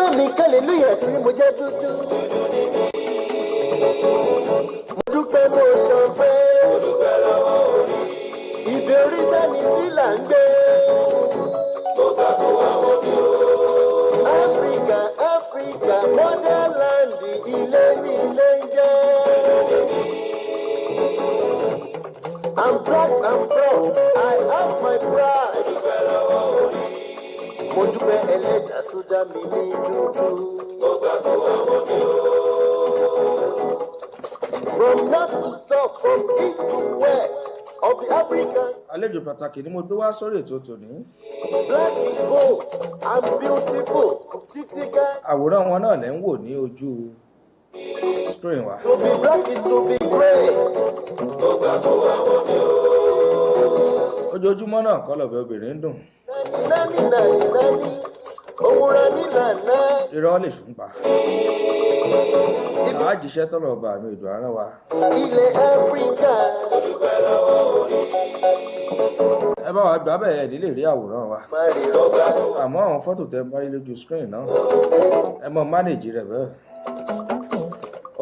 ẹgbẹ́ mi hallelujah torí mo jẹ́ dúdú. mo dúpẹ́ mo ṣọpẹ́. mo dúpẹ́ lọ́wọ́ orí. ìbí orí dání sí là ń gbé. mo gbà fún àwọn mi o. Africa, Africa, motherland, ilé mi ilé ń jẹ́. I'm black, I'm proud, I have my pride. mo dúpẹ́ lọ́wọ́ orí. mo dúpẹ́ ẹlẹ́dàá tó dá mi ní dúdú. mo gbà fún àwọn mi o. From north to south, from east to west of the African. àlejò pàtàkì ni mo gbé wá sórí ètò tòní. Black is bold, I'm beautiful, títí ká. àwòrán wọn náà lẹ́ ń wò ní ojú screen wa. To be black is to be great. mo gbà fún àwọn mi o. ojoojúmọ́ náà kọ́ lọ́bẹ̀ obìnrin ń dùn. nani òwúrọ̀ nílànà. irọ́ lè ṣùn pa. àájíṣẹ́ tọ́lọ̀ ọba mi ìdùn àárọ̀ wa. ilẹ̀ áfíríkà. ẹ bá wa gbà bẹ́ẹ̀ nílé rí àwòrán wa. má rí rọ́bà. àmọ́ àwọn fọ́tò tẹ́ ń bá rí lójú screen náà ẹ mọ mánéèjì rẹ̀ bẹ́ẹ̀.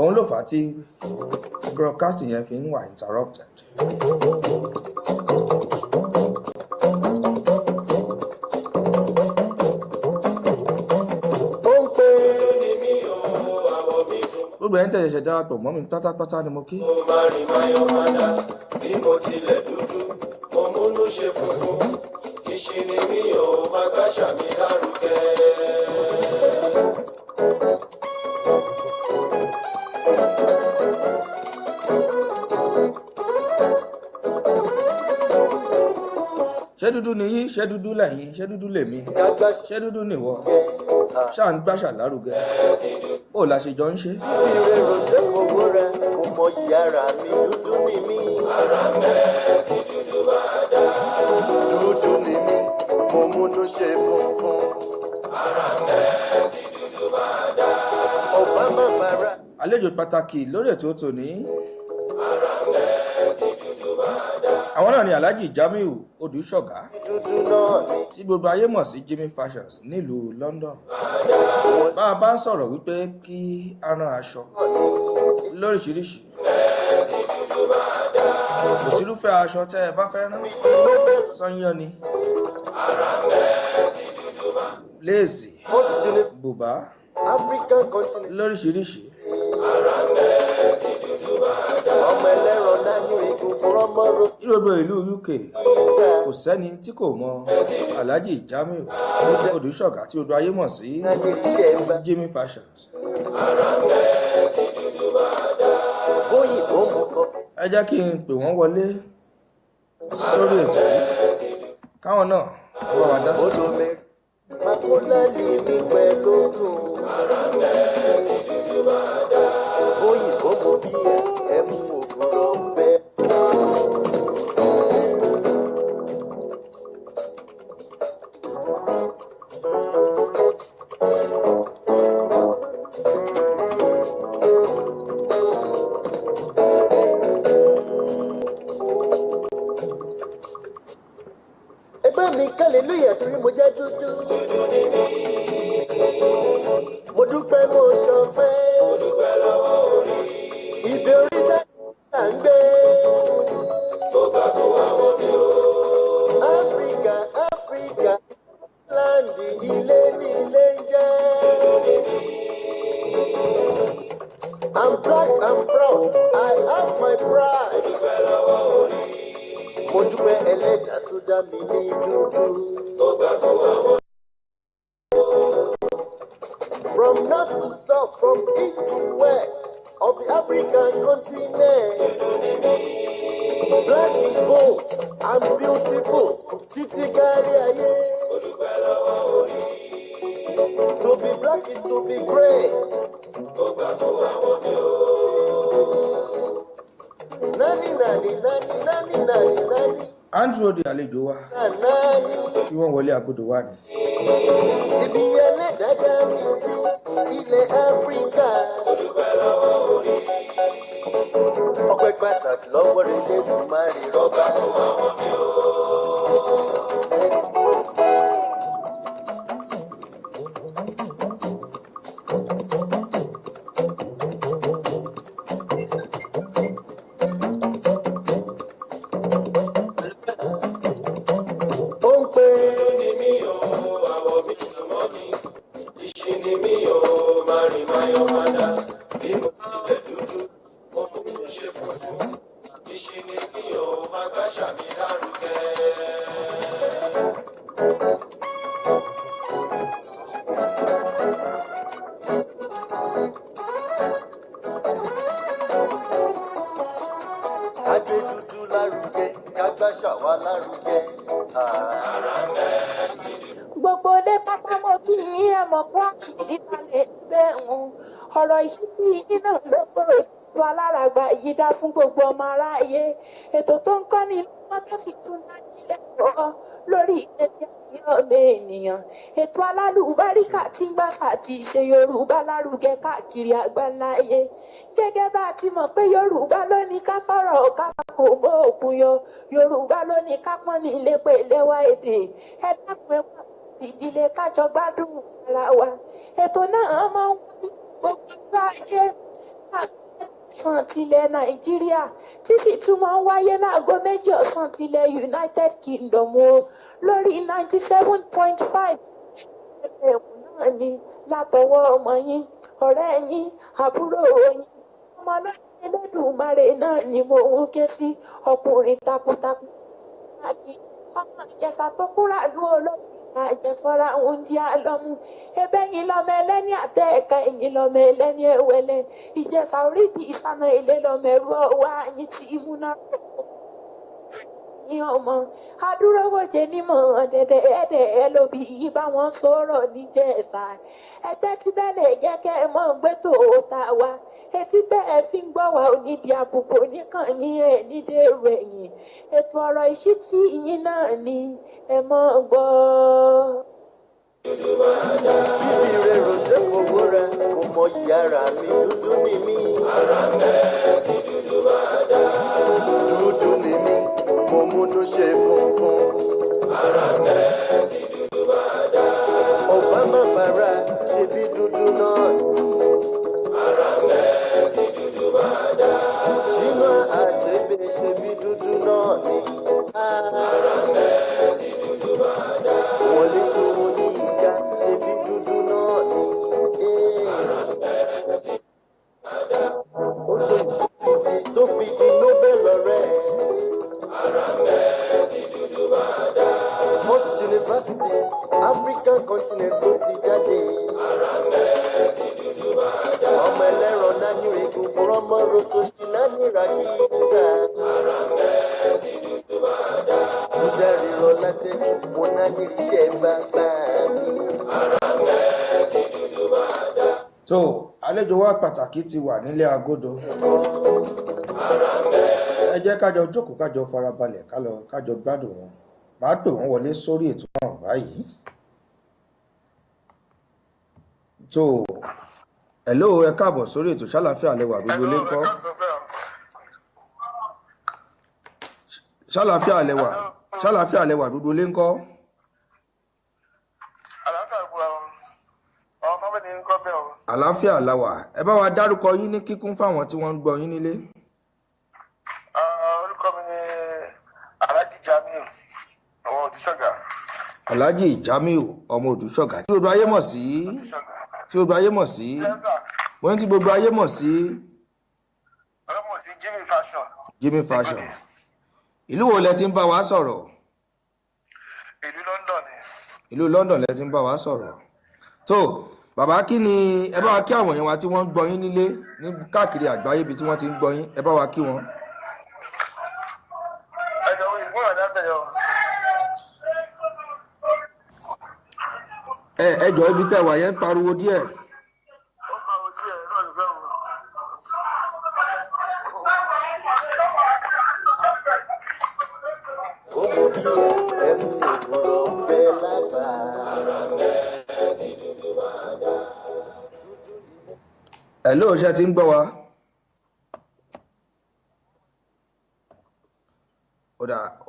òun ló fà á tí broadcasting yẹn fi ń wà interrupted. gbogbo ẹni tẹ̀lé ṣẹ̀dá darapọ̀ mọ́ mi pátápátá ni mo kí. mo máa rìn máyọ̀ padà bí mo tilẹ̀ dúdú mo múnú ṣe funfun ìṣìnì mi ò máa gbàṣà mi lárugẹ. ṣé dúdú ni yín ṣé dúdú lẹ́yìn ṣé dúdú lèmi ṣé dúdú nìwọ ṣáà ń gbàṣà lárugẹ ó la ṣe jọ ń ṣe. bí rẹ̀ rò ṣe fowó rẹ̀ mo mọ ìyára mi dúdú ni mí. ara mẹ́ sí dúdú bá dá. dúdú ni mí mo múnú ṣe funfun. ara mẹ́ sí dúdú bá dá. ọba má bàrà. àlejò pàtàkì lórí ètò tòní. ara mẹ́ sí dúdú bá dá. àwọn náà ni Alhaji Jamiu Odùṣọ̀gá dúdú náà ni. tí gbogbo ayé mọ̀ sí Jimmy Fashions nílùú London. bá a bá ń sọ̀rọ̀ wípé kí a rán aṣọ lóríṣiríṣi kò sírúfẹ́ aṣọ tẹ́ ẹ bá fẹ́ rán sányán ni léèsì bùbá African continent. lóríṣiríṣi. ọmọ ẹlẹ́rọ nánú egungun rọ́mọ́rọ́. ìrògbò ìlú UK kò sẹ́ni tí kò mọ Alhaji Jamiu Odùṣọ̀gá tí odò ayé mọ̀ sí Jimmy Fashions. bóyìnbó mú kọfí. ẹ jẹ́ kí n pè wọ́n wọlé sórí ètò yìí káwọn náà wá wá dá sí. odò mẹ́rin. makula ni mi pẹ̀lú sùn. bóyìnbó mú bí ẹ mú òkúrọ̀ bẹ́ẹ̀. mi hallelujah torí mo jẹ́ dúdú. mo dúpẹ́ mo ṣọpẹ́. mo dúpẹ́ lọ́wọ́ orí. ìbí orí dá là ń gbé. mo gbà fún àwọn mi o. Africa, Africa, láǹdì ilé mi ilé ń jẹ́. I'm black, I'm proud, I have my pride. mo dúpẹ́ lọ́wọ́ orí. mo dúpẹ́ ẹlẹ́dàá tó dá mi ní dúdú. ó gbà fún àwọn. From north to south, from east to west of the African continent. Black is bold, I'm beautiful, títí kárí ayé. mo dúpẹ́ lọ́wọ́ orí. To be black is to be great. ó gbà fún àwọn mi o. Nani nani nani nani nani nani. Andrew di àlejò wa Nani. kí wọ́n wọlé agodo wa ni. Ibi ẹlẹ́dàá mi sí ilẹ̀ Áfíríkà. Mo dúpẹ́ lọ́wọ́ orí. Ọpẹ́ pàtàkì lọ́wọ́ rẹ̀ lẹ́nu máa rí rọ́bà fún àwọn mi o. ẹ mọ̀ pé ìdíkalẹ̀ bẹ́ẹ̀ ń ọ̀rọ̀ ìṣítí nínú lọ́pọ̀ ètò aláràgbà yìí dá fún gbogbo ọmọ aráyé ètò tó ń kọ́ni lọ́wọ́ tó sì tún dá nílẹ̀ lọ́wọ́ lórí ìgbésí ayé ọmọ ènìyàn ètò alálùbáríkà tí ń gbàsà àti ìṣe Yorùbá lárugẹ káàkiri àgbáláyé gẹ́gẹ́ bá a ti mọ̀ pé Yorùbá ló ní ká sọ̀rọ̀ ká kò mọ òkun yọ Yorùbá ló ní ká pọ́n ní ilé pé lẹ́wà èdè ẹ dákun ẹ wà ìdílé kájọ gbádùn ara wa ètò náà máa ń wáyé gbogbo ọjọ́ ajé ọ̀sán tilẹ̀ Nàìjíríà tí sì tún máa ń wáyé láago 2 ọ̀sán tilẹ̀ United Kingdom o lórí 97.5 FM náà ni látọwọ́ ọmọ yín ọ̀rẹ́ yín àbúrò yín ọmọ ọlọ́run Elédùmarè náà ni mo ń ké sí ọkùnrin takuntakun ọmọ Ìjẹ̀ṣà tó kúrà lú olóògùn àjẹfọ́ra oúnjẹ àlọ́mú ẹbẹ́ yín lọ́mọ ẹlẹ́ni àtẹ ẹ̀ka ẹ̀yìn lọ́mọ ẹlẹ́ni ẹ̀wẹ̀lẹ̀ Ìjẹ̀ṣà orídìí ìsànà ilé lọ́mọ ẹ̀rú ọwọ́ àyín tí ìmúná ní ọmọ adúrówòjé nímọ̀ ọ̀dẹ̀dẹ̀ ẹ̀dẹ̀ ẹ lóbi yìí bá wọn sọ̀rọ̀ níjẹ̀ṣà ẹ̀tẹ́ tí bẹ́ẹ̀ lè jẹ́ kẹ́ ẹ mọ̀ gbé tòótá wa etí tẹ́ ẹ fi ń gbọ́ wa onídìí àbùkù oníkàn yín ẹ̀ nídèrò ẹ̀yìn ètò ọ̀rọ̀ ìṣítí yín náà ni ẹ mọ̀ gbọ́. bíbí rẹ̀ ròṣẹ́ fowó rẹ̀ mo mọ ìyára mi dúdú ni mí. ara mẹ́ tí dúdú máa dá. dúdú ni mí mo múnú ṣe funfun. ara mẹ́ tí dúdú máa dá. Obama Barack ṣe bí dúdú náà ni. ara mẹ́ tí dúdú máa dá. Chinua Achebe ṣe bí dúdú náà ni. ara mẹ́ tí dúdú máa dá. Wọlé Ṣóyínká ṣe bí dúdú náà ni. ara mẹ́ tí dúdú máa dá. ó ṣe títí tó fi di Nobel ọ̀rẹ́. ara mẹ́ tí dúdú máa dá. First University African continent ló ti jáde. ara mẹ́ tí dúdú máa dá. ọmọ ẹlẹ́rọ nánú egungun ọmọ rotoṣi nánú ìràkíyíṣà. ara mẹ́ tí dúdú máa dá. mo dárí rọ látẹ mo nánú iṣẹ́ bàbá mi. ara mẹ́ tí dúdú máa dá. tó àlejò wa pàtàkì ti wà nílé agodo ara mẹ́ ẹ jẹ́ kájọ jókòó kájọ farabalẹ̀ kájọ gbádùn wọn màá pè wọ́n wọlé sórí ètò náà báyìí. tó hello ẹ káàbọ̀ sórí ètò ṣàlàáfíà lẹwà gbogbo ilé ńkọ́ ṣàlàáfíà lẹwà gbogbo ilé ńkọ́. àlàáfíà làwà ẹ bá wa dárúkọ yín ní kíkún fáwọn tí wọ́n ń gbọ́ yín nílé. orúkọ mi ni Alhaji Jamiu ọmọ Odùṣọ̀gà. Alhaji Jamiu ọmọ Odùṣọ̀gà tí gbogbo ayé mọ̀ sí wọ́n tí gbogbo ayé mọ̀ sí Jimmy Fashion. Jimmy Fashion. ìlú wo lẹ ti ń bá wa sọ̀rọ̀? ìlú London ni. ìlú London lẹ ti ń bá wa sọ̀rọ̀. tó bàbá kí ni ẹ bá wa kí àwọn èèyàn wa tí wọ́n ń gbọ́ yín nílé ní káàkiri àgbáyé ibi tí wọ́n ti ń gbọ́ yín ẹ bá wa kí wọn. ẹ jọ̀ọ́ ibi tẹ́ wà yẹn ń pariwo díẹ̀. ó mọ bí ẹmu òwúrọ̀ ń bẹ lábàá. ara mẹ́ tí dúdú máa dá. hello ṣé ti ń gbọ́ wa.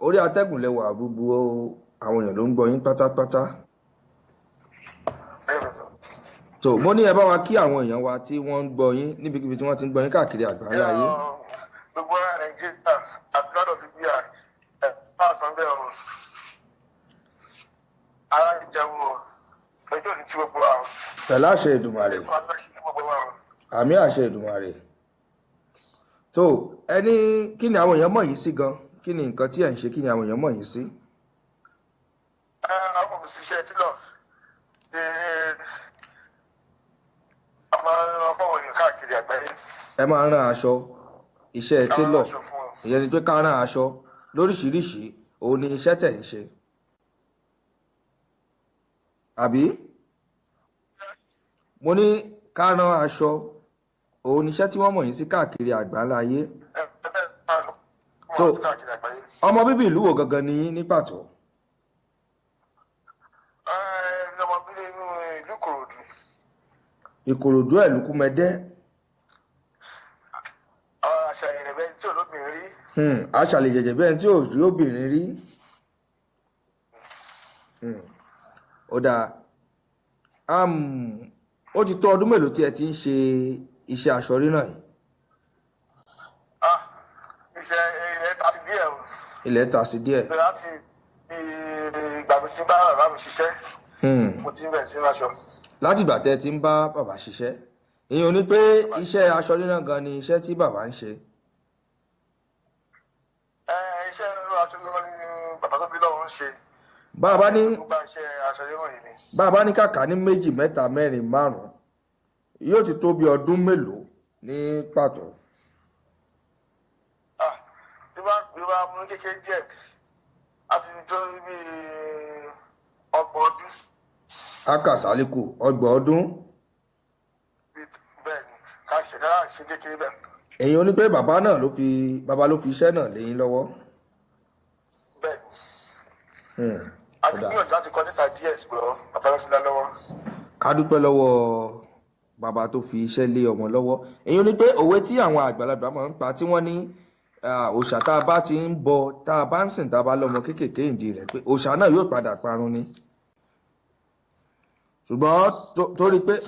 orí atẹ́gùn lẹ́wà gbogbo àwọn èèyàn ló ń gbọ́ yín pátápátá. tó mo ní ẹ bá wa kí àwọn èèyàn wa tí wọ́n ń gbọ́ yín níbikíbi tí wọ́n ti ń gbọ́ yín káàkiri àgbáńlá ayé. gbogbo ara Nàìjíríà àti lọ́dọ̀ bíbí àìsàn bẹ́ẹ̀ o ara ìjẹun o ẹjọ́ ní tí gbogbo wa o. pẹ̀lú àṣẹ Èdùmàrè àmì àṣẹ Èdùmàrè. tó ẹni kí ni àwọn èèyàn mọ̀ yìí sí gan kí ni nǹkan tí ẹ̀ ń ṣe kí ni àwọn èèyàn mọ̀ yìí sí. àwọn òṣìṣẹ́ tílọ̀ tí a máa ń rán fọ́wọ́n yìí káàkiri àgbáyé. ẹ máa ń rán aṣọ iṣẹ́ tílọ̀ ìyẹn ni pé ká rán aṣọ lóríṣiríṣi òun ni iṣẹ́ tẹ̀ ń ṣe àbí. mo ní ká rán aṣọ òun níṣẹ́ tí wọ́n mọ̀ yín sí káàkiri àgbáńlá ayé. tó ọmọ bíbí ìlú wo gangan ni yín ní pàtó? ọmọ bíbí inú ìlú Ìkòròdú. Ìkòròdú ẹ̀lúkúmẹdẹ́. àṣà ìrẹ̀bẹ̀ tí olóbìnrin rí. àṣàlẹ̀ jẹ̀jẹ̀ bẹ́ẹ̀ tí ò rí obìnrin rí. ó dáa ó ti tó ọdún mélòó tí ẹ ti ń ṣe iṣẹ́ aṣọ rírán yìí? iṣẹ́ ilẹ̀ ta sí díẹ̀ o. ilẹ̀ ta sí díẹ̀. láti ìgbà mi ti bá bàbá mi ṣiṣẹ́ mo ti ń bẹ̀rẹ̀ sí aṣọ. láti ìgbà tẹ́ ti ń bá bàbá ṣiṣẹ́ ìyẹn ní pé iṣẹ́ aṣọ rírán gan ni iṣẹ́ tí bàbá ń ṣe. iṣẹ́ aṣọ rírán ni bàbá tó bí lọ́wọ́ ń ṣe. bàbá ní kàkà ní 2 3 4 5 yóò ti tó bí ọdún mélòó ní pàtó? bí bá mú kékeré díẹ̀ àti tó bí 30 ọdún. akàsálíkù 30 ọdún. bẹ́ẹ̀ ni ká ṣe kékeré bẹ́ẹ̀. èyí ó ní pé bàbá ló fi iṣẹ́ náà lé yín lọ́wọ́. bẹ́ẹ̀ ni àti gbìyànjú láti kọ́ níta díẹ̀ ṣùgbọ́n bàbá ló fi dá lọ́wọ́. ká dúpẹ́ lọ́wọ́ bàbá tó fi iṣẹ́ lé ọmọ lọ́wọ́. èyí ó ní pé òwe tí àwọn àgbàlagbà máa ń pa tí wọ́n ní òòṣà tá a bá ti ń bọ tá a bá ń sìn tá a bá lọ́mọ kéékèèké ìdí rẹ̀ pé òòṣà náà yóò padà parun ni. ṣùgbọ́n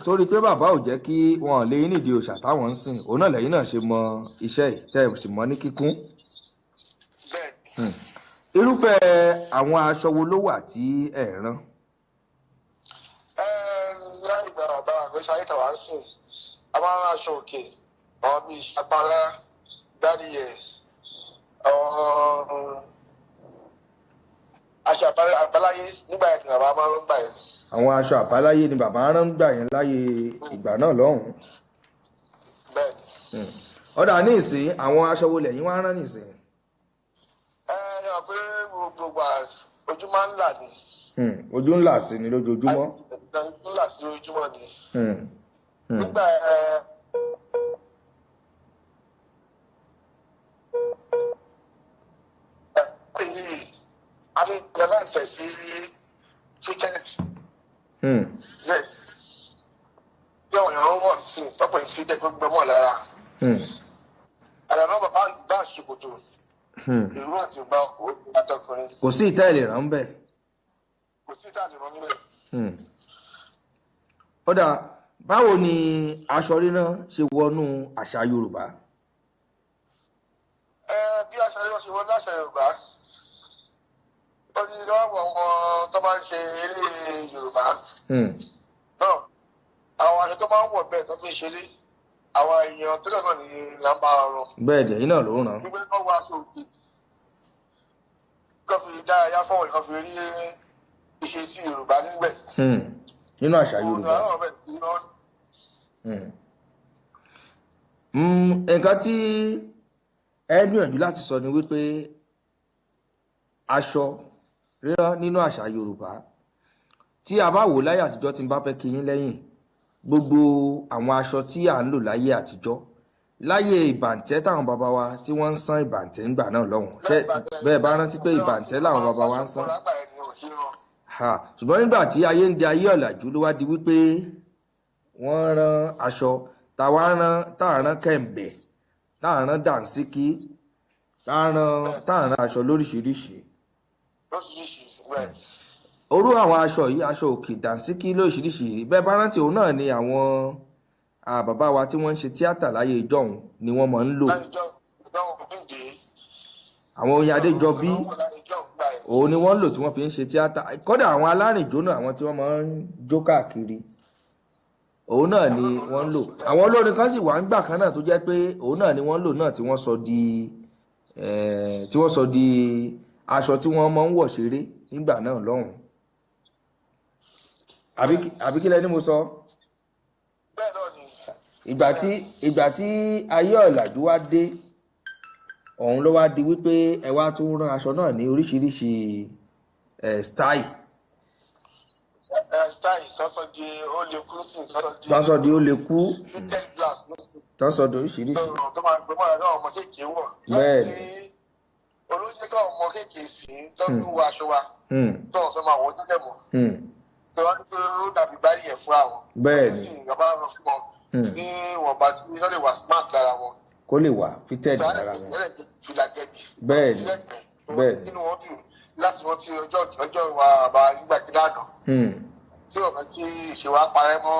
torí pé bàbá ò jẹ́ kí wọ́n lé yín nídìí òòṣà táwọn ń sìn òun náà lẹ́yìn náà ṣe mọ iṣẹ́ yìí tẹ́ ẹ̀ sì mọ́ ní kíkún. irúfẹ́ àwọn aṣọ wo ló wà tí ẹ̀ ń rán? láì gba bàbá àgbẹ̀ṣọ́ ayé tàwa ń sìn a máa ń rán aṣọ òkè àwọn bíi ṣàpárá gbádìyẹ aṣọ àbáláyé nígbà yẹn ni bàbá máa ń gbà yẹn. àwọn aṣọ àbáláyé ni bàbá rán gbà yẹn láyé ìgbà náà lọ́hùn-ún. bẹ́ẹ̀ni. ọ̀dà ní ìsìn àwọn aṣọ wo lẹ́yìn wá rán nìsín? yọ pé gbogbo ojú máa ń là ní. ojú ńlá sí ni lójoojúmọ́. ojú ńlá sí lójoojúmọ́ ni. nígbà aláìsẹ̀ sí fíkẹ́ẹ̀tì. yes bí àwọn èèyàn wọ̀ sí tọ́pọ̀ ìfídẹ́ gbogbo mọ̀ lára. àdànà bàbá gbà ṣòkòtò ìlú àti ìgbà àtọkùnrin. kò sí ìta ìlè rán bẹ́ẹ̀. kò sí ìta ìlè rán bẹ́ẹ̀. ọ̀dà báwo ni aṣọ rírán ṣe wọnú àṣà Yorùbá? bí aṣọ rírán ṣe wọnú àṣà Yorùbá ó ní lọ́wọ́ àwọn tó bá ń ṣe eré Yorùbá náà àwọn aṣọ tó máa ń wọ̀ bẹ́ẹ̀ tó fi ń ṣeré àwọn èèyàn tó lọ́nà ní làǹbà ọ̀rọ̀. bẹ́ẹ̀ dẹ̀ yín náà ló ràn. gbígbé kọ́ wá aṣọ òkè kó fi dárayá fọ́wọ́n kó fi rí ìṣesí Yorùbá níbẹ̀. nínú àṣà Yorùbá. nǹkan tí ẹ gbìyànjú láti sọ ni wípé aṣọ rírán nínú àṣà Yorùbá tí a bá wò láyé àtijọ́ tí n bá fẹ́ kí yín lẹ́yìn gbogbo àwọn aṣọ tí à ń lò láyé àtijọ́ láyé ìbàǹtẹ́ táwọn bàbá wa tí wọ́n ń san ìbàǹtẹ́ ńgbà náà lọ́hùn bẹ́ẹ̀ bá rántí pé ìbàǹtẹ́ làwọn bàbá wa ń san ṣùgbọ́n nígbà tí ayé ń di ayé ọ̀làjú ló wá di wípé wọ́n rán aṣọ táàrán kẹ̀m̀bẹ̀ táàrán dànsíkí táàrán aṣọ lóríṣiríṣi. orú àwọn aṣọ yìí aṣọ òkè dànsíkí lóríṣiríṣi bẹ́ẹ̀ bá rántí òun náà ni àwọn bàbá wa tí wọ́n ń ṣe tíátà láyé ìjọ́un ni wọ́n máa ń lò. àwọn Oyin Adéjọbí òun ni wọ́n ń lò tí wọ́n fi ń ṣe tíátà kódà àwọn alárìnjó náà àwọn tí wọ́n máa ń jó káàkiri òun náà ni wọ́n ń lò. àwọn olórin kan sì wà ń gbà kan náà tó jẹ́ pé òun náà ni wọ́n ń lò náà tí wọ́n sọ di aṣọ tí wọ́n máa ń wọ̀ ṣeré nígbà náà lọ́hùn. àbí kí lẹ́ni mo sọ. bẹ́ẹ̀ náà ni. ìgbà tí ayé ọ̀làjú wá dé òun ló wá di wípé ẹ wá tún rán aṣọ náà ní oríṣiríṣi style. style tọ́sọ̀ di ó lè kú sí tọ́sọ̀ di ó lè kú fitted glass ló sì tọ́sọ̀ di oríṣiríṣi. tó máa gbé mọ́ra káwọn ọmọ kéèké wọ̀ láti olóyè káwọn ọmọ kéèké sí tó ń wọ aṣọ wa tó wọn fẹ́ máa wọ tẹ́lẹ̀ mọ́ tó wọ́n ní pé ó dàbí báyìí ẹ̀ fúnra wọn. bẹ́ẹ̀ni ìjọba rọ fún wọn ní wọ̀nba tí wọ́n lè wà smart lára wọn. kó lè wà fitted lára wọn. bẹ́ẹ̀ni bẹ́ẹ̀ni nínú wọn dùn láti rántí ọjọ́ ìwà àbá nígbàgídá àná tí wọ́n fẹ́ kí ìṣèwà parẹ́ mọ́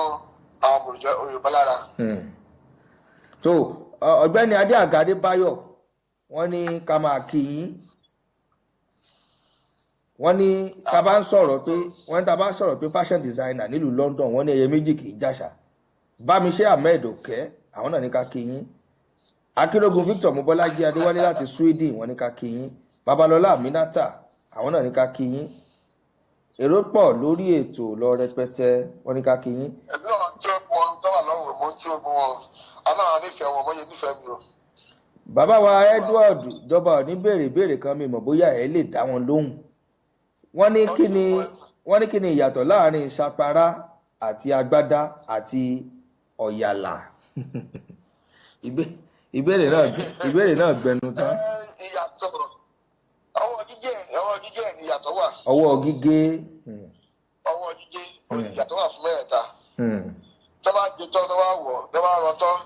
àwọn Yorùbá lára. tó ọ̀gbẹ́ni Adé Àga Adébáyọ̀ wọ́n ní ká máa kí yín wọ́n ní tá bá ń sọ̀rọ̀ pé fashion designer nílùú London wọ́n ní ẹyẹ méjì kì í jàṣà Bámiṣẹ́ Ahmed Òkè àwọn náà ní ká kí yín Akérògùn Victor Mobọ́lájí Adéwálé láti Sweden wọ́n ní ká kí yín Babalọ́lá Aminata àwọn náà ní ká kí yín èrò pọ̀ lórí ètò lọ rẹpẹtẹ wọ́n ní ká kí yín. ẹbí ọ̀rọ̀ tí ó pọ̀ ń tọ́wà lọ́wọ́ mọ́ tí ó bọ́ wọn aláwọ̀ nífẹ̀ẹ́ wọn mọ́ yẹ nífẹ̀ẹ́ mi o. bàbá wa Edward jọba òní béèrè kan mi mọ̀ bóyá ẹ lè dá wọn lóhùn wọ́n ní kí ni ìyàtọ̀ láàrin ṣàpárá àti agbádá àti ọ̀yàlà ìbéèrè náà gbẹnu tán. ìyàtọ̀ ọwọ́ gígé ni ìyàtọ̀ wà. ọwọ́ gígé ìyàtọ̀ wà fún mẹ́rẹ̀ẹ̀ta. tó bá gbé tán tó bá wọ̀ tó bá rọ tán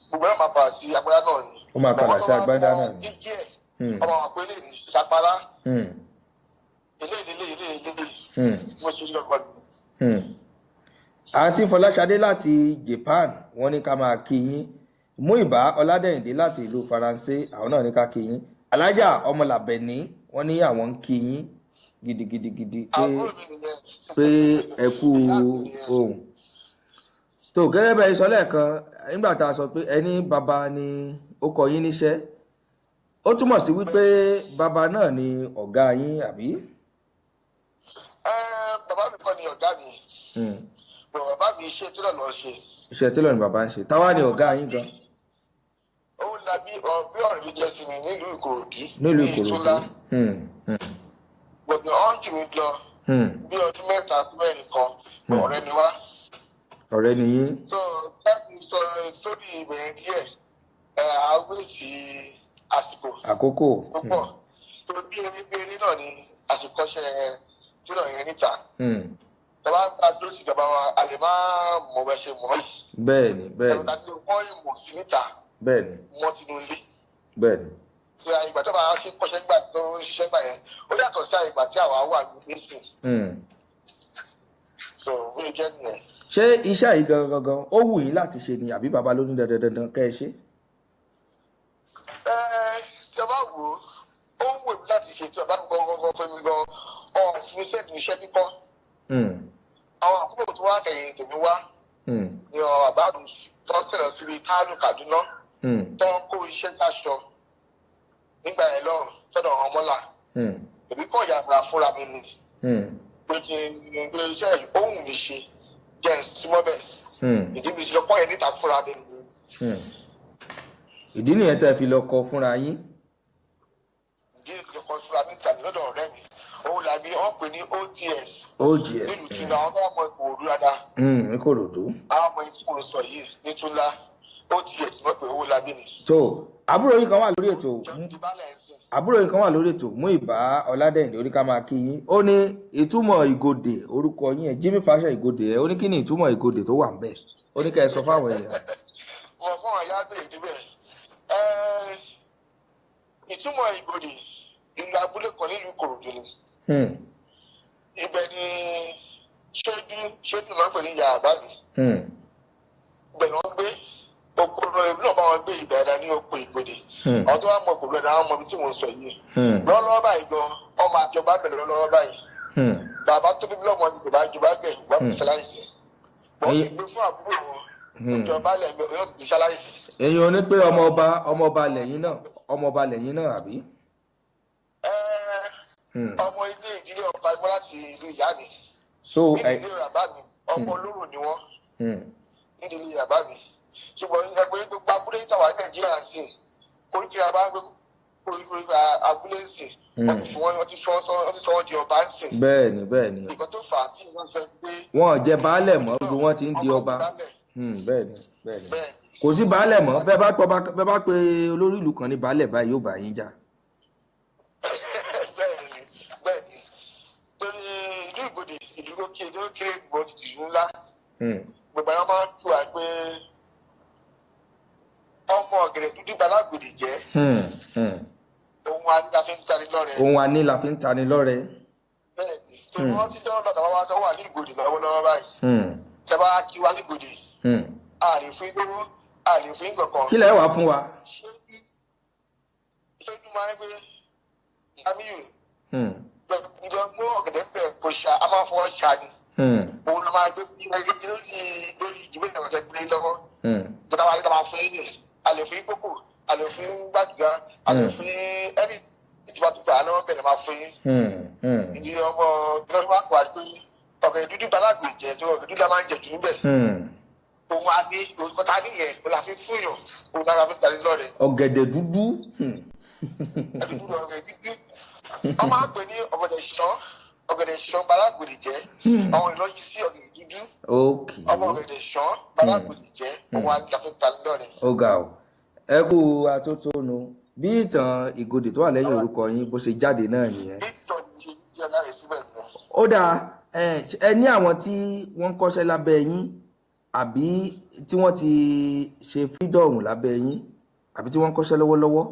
gbogbo ẹ̀ máa padà sí agbádá náà ni. ó máa padà sí agbádá náà ni. gígé ọmọ àwọn àpò eléyìí ṣàpárá eléyìí mo ṣe lọ́gbọ̀n. àǹtí Fọláṣadé láti Japan wọ́n ní ká máa kí yín Múyìbá Ọládẹ́yìndé láti ìlú Faransé àwọn náà ní ká kí yín Alájà Ọmọlàbẹ̀ní wọ́n ní àwọn ń kí yín gidigidi pé ẹ kú ohùn. tó gẹ́gẹ́ bẹ́ẹ̀ sọ lẹ́ẹ̀kan nígbà tá a sọ pé ẹni bàbá ni ó kọ yín níṣẹ́ ó túmọ̀ sí wípé bàbá náà ni ọ̀gá yín àbí. bàbá mi kọ́ ni ọ̀gá mi bàbá mi iṣẹ́ tí lọ́nà ṣe. iṣẹ́ tí lọ́nà bàbá ń ṣe táwa ni ọ̀gá yín gan. ó labí bí ọ̀rẹ́ mi jẹ́ sí mi nílùú Ìkòròdú. gbọ̀dọ̀ ọ̀hún jù mí lọ bí ọdún mẹ́ta sí mẹ́rin kan ọ̀rẹ́ ni wá. ọ̀rẹ́ ni yín. so láti sọ sórí ìbẹ̀rẹ̀ díẹ̀ àwẹ̀ sí àkókò púpọ̀ tó bí eré náà ni àṣekọ́ṣẹ́ tí náà yẹn níta. tọ́ba ń ta dúró sí ìjọba wa a lè má mọ̀ bẹ́ẹ̀ ṣe mọ̀ yìí. bẹ́ẹ̀ni ẹ̀rọ tàbí wọ́n ìmọ̀ sí níta. bẹ́ẹ̀ni wọ́n ti nu ilé. bẹ́ẹ̀ni. tí ìgbà tó bá ṣe kọ́ṣẹ́ gbà tó ń ṣiṣẹ́ gbà yẹn ó yàtọ̀ sí ìgbà tí àwa wà ní bẹ́sìn. so wíì jẹ́ nìyẹn. ṣé iṣẹ́ yìí gangan ó wù yín láti ṣe ni àbí bàbá ló ní dandan kẹ́ ẹ ṣe? tí a bá wò ó wù mí láti ṣe tí a bá gbọ́ pé mi gan ọ̀hún fún iṣẹ́ kíkọ́. àwọn àbúrò tó wá kẹ̀yìn tèmi wá ni bàbá mi tó ṣẹlẹ̀ síbi Kánò Kaduna tó ń kó iṣẹ́ sáṣọ nígbà yẹn lọ́rùn tọ́dọ̀ àwọn ọmọlà èmi kọ́ ìyàgbà fúnra mi ni pé kí n gbé iṣẹ́ yìí ó wù mí ṣe jẹ́ ìsúnmọ́ bẹ́ẹ̀ ìdí mi ṣe kọ́ yẹn níta fúnra mi. ìdí nìyẹn tẹ́ fi lọ kọ fúnra yín. ìdí mi kọ́ fúnra mi tàbí lọ́dọ̀ ọ̀rẹ́ mi òun làbí wọ́n pè ní OTS. nílùú tún náà wọ́n mọ Ìkòròdú dáadáa. Ìkòròdú. àwọn ọmọ ìtí mo sọ yìí ní Túnlá OTS wọ́n pè owó labí ni. tó àbúrò yín kan wà lórí ètò Múyìbá Ọládẹ́yìndé oníkà máa kí yín ó ní ìtumọ̀ ìgòdè orúkọ yín ẹ̀ Jimmy Fashion ìgòdè ẹ̀ ó ní kí ni ìtumọ̀ ìgòdè tó wà ń bẹ̀ ó ní ká ẹ sọ fáwọn èèyàn. wọ́n fún àwọn ìyá bẹ́ẹ̀ níbẹ̀ ìtumọ̀ ìgòdè ìlú abúlé kan nílùú Ìkòròdú ni. ibẹ̀ ni ṣéjú máa ń pè ní yàrá mi. ibẹ̀ ni wọ́n gbé okòrò ìlú náà bá wọn gbé ibẹ̀ ẹ̀dá ní oko ìgbòdè. àwọn tó wá mọ okòrò ẹ̀dá wọn mọ ibi tí mò ń sọ yìí. lọ́wọ́lọ́wọ́ báyìí gan ọmọ àjọba bẹ̀rẹ̀ lọ́wọ́ báyìí. bàbá tó bíbí lọ́mọ ni ìjọba bẹ̀ wọ́n fi ṣaláìsì. wọ́n ti gbé fún àbúrò wọn ìjọba lẹ́mí yóò ti ṣaláìsì. èyí ò ní pé ọmọọba lẹ́yìn náà àbí. ọmọ ilé ìdílé ọba ẹgbẹ́ láti ìlú ìyá mi. nídìílé bàbá mi ọmọ olóró ni wọ́n. nídìílé bàbá mi. ṣùgbọ́n ẹgbẹ́ gbogbo abúlé tàwa Nàìjíríà ń sìn koríkìrì abá ń gbé koríkìrì abúlé ń sìn wọ́n ti sọ wọ́n di ọba ń sìn. bẹ́ẹ̀ni bẹ́ẹ̀ni. nǹkan tó fà á tí wọ́n fẹ́ gbé. wọn ò jẹ baálẹ̀ mọ́ gbogbo wọn ti ń di ọba. bẹ́ẹ̀ni bẹ́ẹ̀ni kò sí baálẹ̀ mọ́ bẹ́ẹ̀ bá pe olórí ìlú kan ní baálẹ̀ báyìí yóò bá yín jà. bẹ́ẹ̀ni torí ìlú Ìgbòdì ìlú kéré gbọ́ ti dìlú ńlá. gbogbo àwọn máa ń kú wa pé ọmọ ọ̀gẹ̀dẹ̀ dúdú Balágbèdè jẹ́. ohun àní la fi ń tani lọ́rẹ. ohun àní la fi ń tani lọ́rẹ. bẹ́ẹ̀ni torí wọ́n ti dán lọ́dọ̀ wá tó wà ní Ìgbòdì lọ́wọ́lọ́wọ́ báyìí. tẹ́ bá kí wa ní Ìgbòdì. àlè fún lówó àlè fún kankan. kí lẹ wà fún wa. ṣojú máa ń gbé Jamiu. ìjọ mú ọ̀gẹ̀dẹ̀ bẹ̀ kò ṣá a máa fọwọ́ ṣá ni. òun ló máa gbé lórí ìdìbò ìjọba ṣe gbé lọ́wọ́. ìjọba wa ní ká máa fún yín nìyẹn àlè fún kókò àlè fún gbàdúrà àlè fún ẹbí ìjọba tó gbà á lọ́wọ́ bẹ̀rẹ̀ máa fún yín. ìdí ọmọ ìjọba wa kò wá pé ọ̀gẹ̀dẹ̀ dúdú Balágbèdè jẹ tó ọ̀gẹ̀dẹ̀ dúdú la máa ń jẹ jù níbẹ̀. òun á ní òkúta nìyẹn kó la fi fún yàn òun náà la fi tani lọ́rẹ. ọ̀gẹ̀dẹ̀ dúdú. wọ́n máa ń pè ní ọ̀gẹ̀dẹ̀ ṣán Balágbèdè jẹ́ àwọn ìlọ́yìn sí ọ̀gẹ̀dẹ̀ dúdú. ọmọ ọ̀gẹ̀dẹ̀ ṣán Balágbèdè jẹ́ òun á ní la fi tani lọ́rẹ. ó ga ọ ẹ kú atótónu bí ìtàn Ìgòdì tó wà lẹ́yìn orúkọ yín bó ṣe jáde náà nìyẹn. ó dáa ẹ ní àwọn tí wọ́n ń kọ́ṣẹ́ lábẹ́ yín àbí tí wọ́n ti ṣe freedom lábẹ́ yín àbí tí wọ́n ń kọ́ṣẹ́ lọ́wọ́lọ́wọ́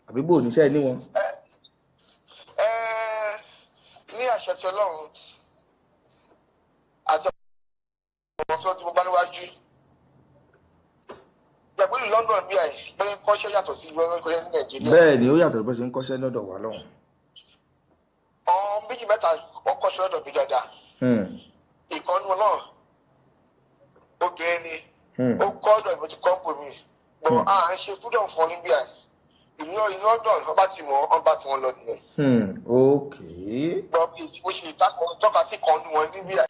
àbí bò níṣẹ́ ní wọn. ní àṣẹ tí Ọlọ́run àti ọ̀rọ̀ tí mo bá níwájú pẹ̀lú London bí i bẹ́ẹ̀ kọ́ṣẹ́ yàtọ̀ sí ìwé ọ̀rọ̀ ní Nàìjíríà. bẹ́ẹ̀ ni ó yàtọ̀ bó ṣe ń kọ́ṣẹ́ lọ́dọ̀ wa lọ́hùn. méjì mẹ́ta wọ́n kọ́ṣẹ́ lọ́dọ̀ mi dáadáa. ìkànnì wọn náà obìnrin ni ó kọ́ ọ̀dọ̀ ìbò tí kọ́ ń pò mí bọ̀ à ń ṣe freedom fún Libya ìlú London ọba tí wọ́n lọ nìyẹn. ok. gbọ́ bí mo ṣe tọ́ka sí kan ní wọn Libya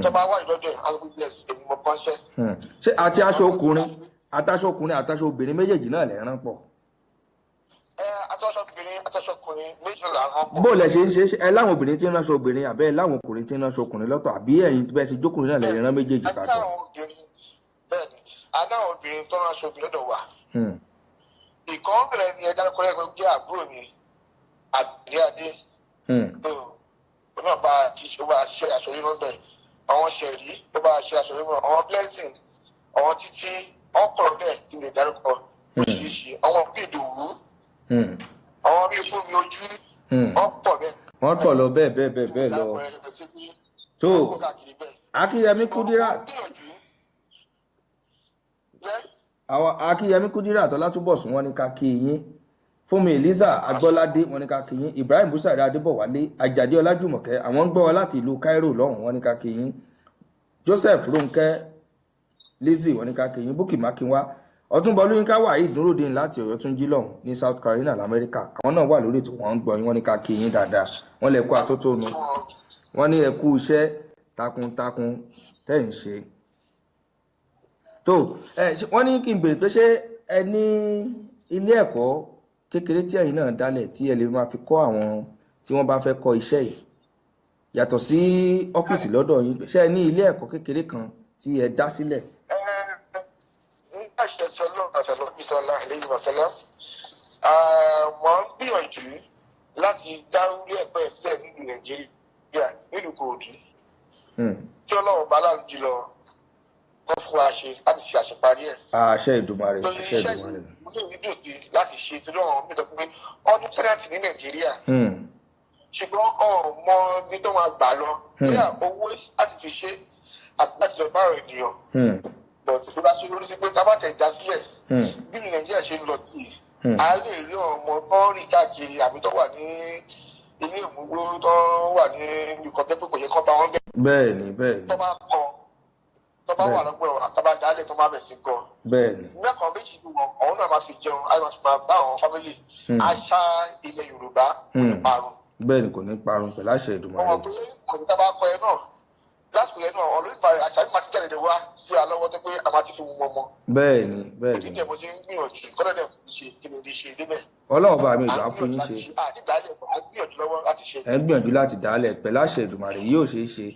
tó bá wà lọ́dọ̀ algbs èmi mo kọ́ṣẹ́. ṣé àti aṣọ ọkùnrin àtàṣọ obìnrin méjèèjì náà lè rán pọ̀. àtàṣọ ọkùnrin méjì là rán pọ̀. bó lẹ ṣe ń ṣe ẹ láwọn obìnrin tí ń ránṣọ obìnrin àbẹ́ ẹ láwọn ọkùnrin tí ń ránṣọ ọkùnrin lọ́tọ̀ àbí ẹ̀yin bẹ́ẹ̀ ṣe jókòó náà lè rán méjèèjì papọ̀. bẹ́ẹ̀ni adáwọn obìnrin tó ránṣọ obìnrin lọ́dọ̀ wa. ìkan bẹ̀rẹ̀ ni ẹ̀dá lọ́kọ́lẹ́ ẹgbẹ́ jẹ́ àbúrò mi àdéhàdé. ó náà bá ṣe aṣọ yìí lọ́dọ̀ àwọn ṣẹ̀rí ó bá ṣe aṣọ yìí lọ́dọ̀ àwọn blessing àwọn títí ọkùnrin bẹ́ẹ̀ ti lè dárúkọ oríṣiríṣi àwọn bíi ìdòwú àwọn bíi fún mi ojú ọ̀pọ̀ bẹ́ẹ̀. wọ́n pọ̀ lọ bẹ́ẹ̀ lọ. tó Akínyẹmí Kúdírát àwọn Akínyẹmí Kúdírát Ọlátúbọ̀sún wọ́n ní ká kí yín, Fúnmi Eliza Agbọ́ládé wọ́n ní ká kí yín, Ibrahim Busari Adébọ̀wálé Àjàdí Ọlájùmọ̀kẹ́ àwọn ń gbọ́ wa láti ìlú Cairo lọ́hùn wọ́n ní ká kí yín, Joseph Rónkẹ́ Lizzy wọ́n ní ká kí yín, Bukky Mákinwá Ọ̀túnba Olúyínká Waheed Nurudeen láti Ọ̀yọ́túnjí lọ́hùn ní South Carolina lamẹ́ríkà àwọn náà wà lórí ètò wọ́n ń gbọ́ yín wọ́n ní ká kí yín dáadáa wọ́n lè kó àtótónu wọ́n ní ẹ kú iṣẹ́ takuntakun tẹ́ ń ṣe. tó wọ́n ní kí n béèrè pé ṣé ẹ ní ilé ẹ̀kọ́ kékeré tí ẹ̀yin náà dálẹ̀ tí ẹ lè máa fi kọ́ àwọn tí wọ́n bá fẹ́ kọ́ iṣẹ́ yìí yàtọ̀ sí ọ́fíìsì lọ́dọ̀ yín ṣé ẹ ní ilé ẹ̀kọ́ kékeré kan tí ẹ dá sílẹ̀. nígbà ṣe sọ lọ́wọ́ àṣàlọ́ ìṣọ̀lá àlẹ́yìn wàsálà mọ̀ ń gbìyànjú láti dá ilé ẹ̀kọ́ ẹ̀ sílẹ̀ nílùú Nàìjíríà nílùú Kòòdú tí Ọlọ́run bá láàrín jùlọ wọ́n fún wa ṣe láti ṣe àṣeparí ẹ̀. àṣẹ Ìdùmarè àṣẹ Ìdùmarè. mo ní ìdùn sí láti ṣe torí ọ̀hún mi sọ pé ọdún tẹ́lẹ̀tì ní Nàìjíríà ṣùgbọ́n ọmọ ní tó máa gbà lọ kíá owó láti fi ṣe àti láti lọ bá ènìyàn but tó bá ṣe lórí sí pé tábàtẹ̀ já sílẹ̀ bí ní Nàìjíríà ṣe ń lọ sí i a lè rí ọmọ tó ń rìn káàkiri àbí tó wà ní ilé ìmúgbó tó wà ní ikọ̀ pé kò yẹ kọ́ bá wọn bẹ́ẹ̀. bẹ́ẹ̀ni bẹ́ẹ̀ni. tó bá kọ tó bá wà lọ́gbọ̀n àtàbà dálẹ̀ tó má bẹ̀ sí kọ. bẹ́ẹ̀ni. mẹ́kàn méjì ni wọn ọ̀hún náà máa fi jẹun a máa fi máa bá àwọn fámìlì àṣà ilẹ̀ Yorùbá kò ní parun. bẹ́ẹ̀ni kò ní parun pẹ̀lú àṣẹ Ìdùmarè. ọmọ pé kò ní tábà kọ ẹ náà lásìkò yẹn náà olóyìnbá àṣàbí máa ti jáde wá sí alọ́wọ́ tó pé a máa ti fi wọn mọ́. bẹ́ẹ̀ni bẹ́ẹ̀ni. ìdí mo ti ń gbìyànjú kọ́dọ̀ dẹ̀ ṣe kí ni o ṣe débẹ̀. ọlọ́run bá mi ìgbà fún yín ṣe. àti dálẹ̀ à ń gbìyànjú lọ́wọ́ láti ṣe. ẹ ń gbìyànjú láti dálẹ̀ pẹ̀lú àṣẹ Èdùmàrè yóò ṣeé ṣe.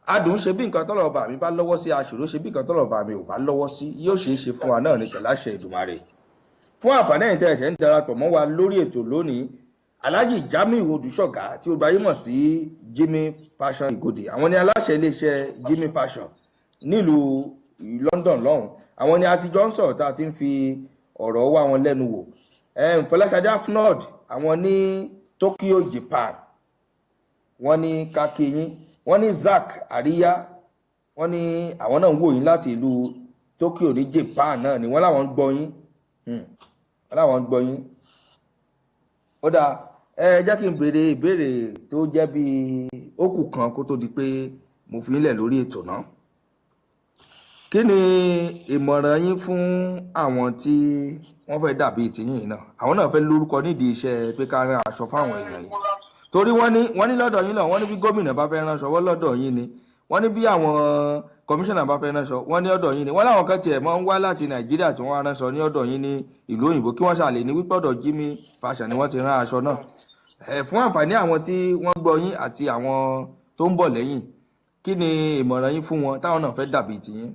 adùn ṣe bí nǹkan tọ́lọ̀ bá mi bá lọ́wọ́ sí, aṣòro ṣe bí nǹkan tọ́lọ̀ bá mi ò bá lọ́wọ́ sí, yóò ṣeé ṣe fún wa náà ní pẹ̀lú àṣẹ Èdùmàrè. fún àǹfààní ẹ̀yin tẹ́ ẹ̀ṣẹ̀ ń darapọ̀ mọ́ wa lórí ètò lónìí, Alhaji Jamiu Odùṣọ̀gá tí ó gbajúmọ̀ sí Jimmy Fashion Igode, àwọn ni aláṣẹ iléeṣẹ́ Jimmy Fashion nílùú London lọ́hùn. àwọn ni àtijọ́ ń sọ̀rọ̀ tá a ti ń fi ọ̀rọ̀ wá wọn lẹ́nu wò. Fọláṣadé Afnod, àwọn ní Tokyo Japan, wọ́n ní kakeyin, wọ́n ní Zack Àríyá, wọ́n ní àwọn náà ń wò yín láti ìlú Tokyo ní Japan náà ni wọ́n láwọn ń gbọ́ yín, wọ́n láwọn ń gbọ́ yín. ó dáa, ẹ jẹ́ kí n béèrè ìbéèrè tó jẹ́ bí ókù kan kó tó di pé mo fi ń lẹ̀ lórí ètò náà. kí ni ìmọ̀ràn yín fún àwọn tí wọ́n fẹ́ dàbí tìyìn náà, àwọn náà fẹ́ lórúkọ nídìí iṣẹ́ pé ká rán aṣọ fáwọn èèyàn yìí? torí wọ́n ní lọ́dọ̀ yín náà, wọ́n ní bí gómìnà bá fẹ́ ránṣọ wọ́n lọ́dọ̀ yín ni, wọ́n ní bí àwọn kọmíṣánná bá fẹ́ ránṣọ wọ́n ní ọ̀dọ̀ yín ni, wọ́n láwọn kan tiẹ̀ máa ń wá láti Nàìjíríà tí wọ́n ránṣọ ní ọ̀dọ̀ yín ní ìlú òyìnbó kí wọ́n ṣàlè ní wípé ọ̀dọ̀ Jimmy Fashion ni wọ́n ti rán aṣọ náà. fún àǹfààní àwọn tí wọ́n gbọ́ yín àti àwọn tó ń bọ̀ lẹ́yìn, kí ni ìmọ̀ràn yín fún wọn táwọn náà fẹ́ dàbí tiyín?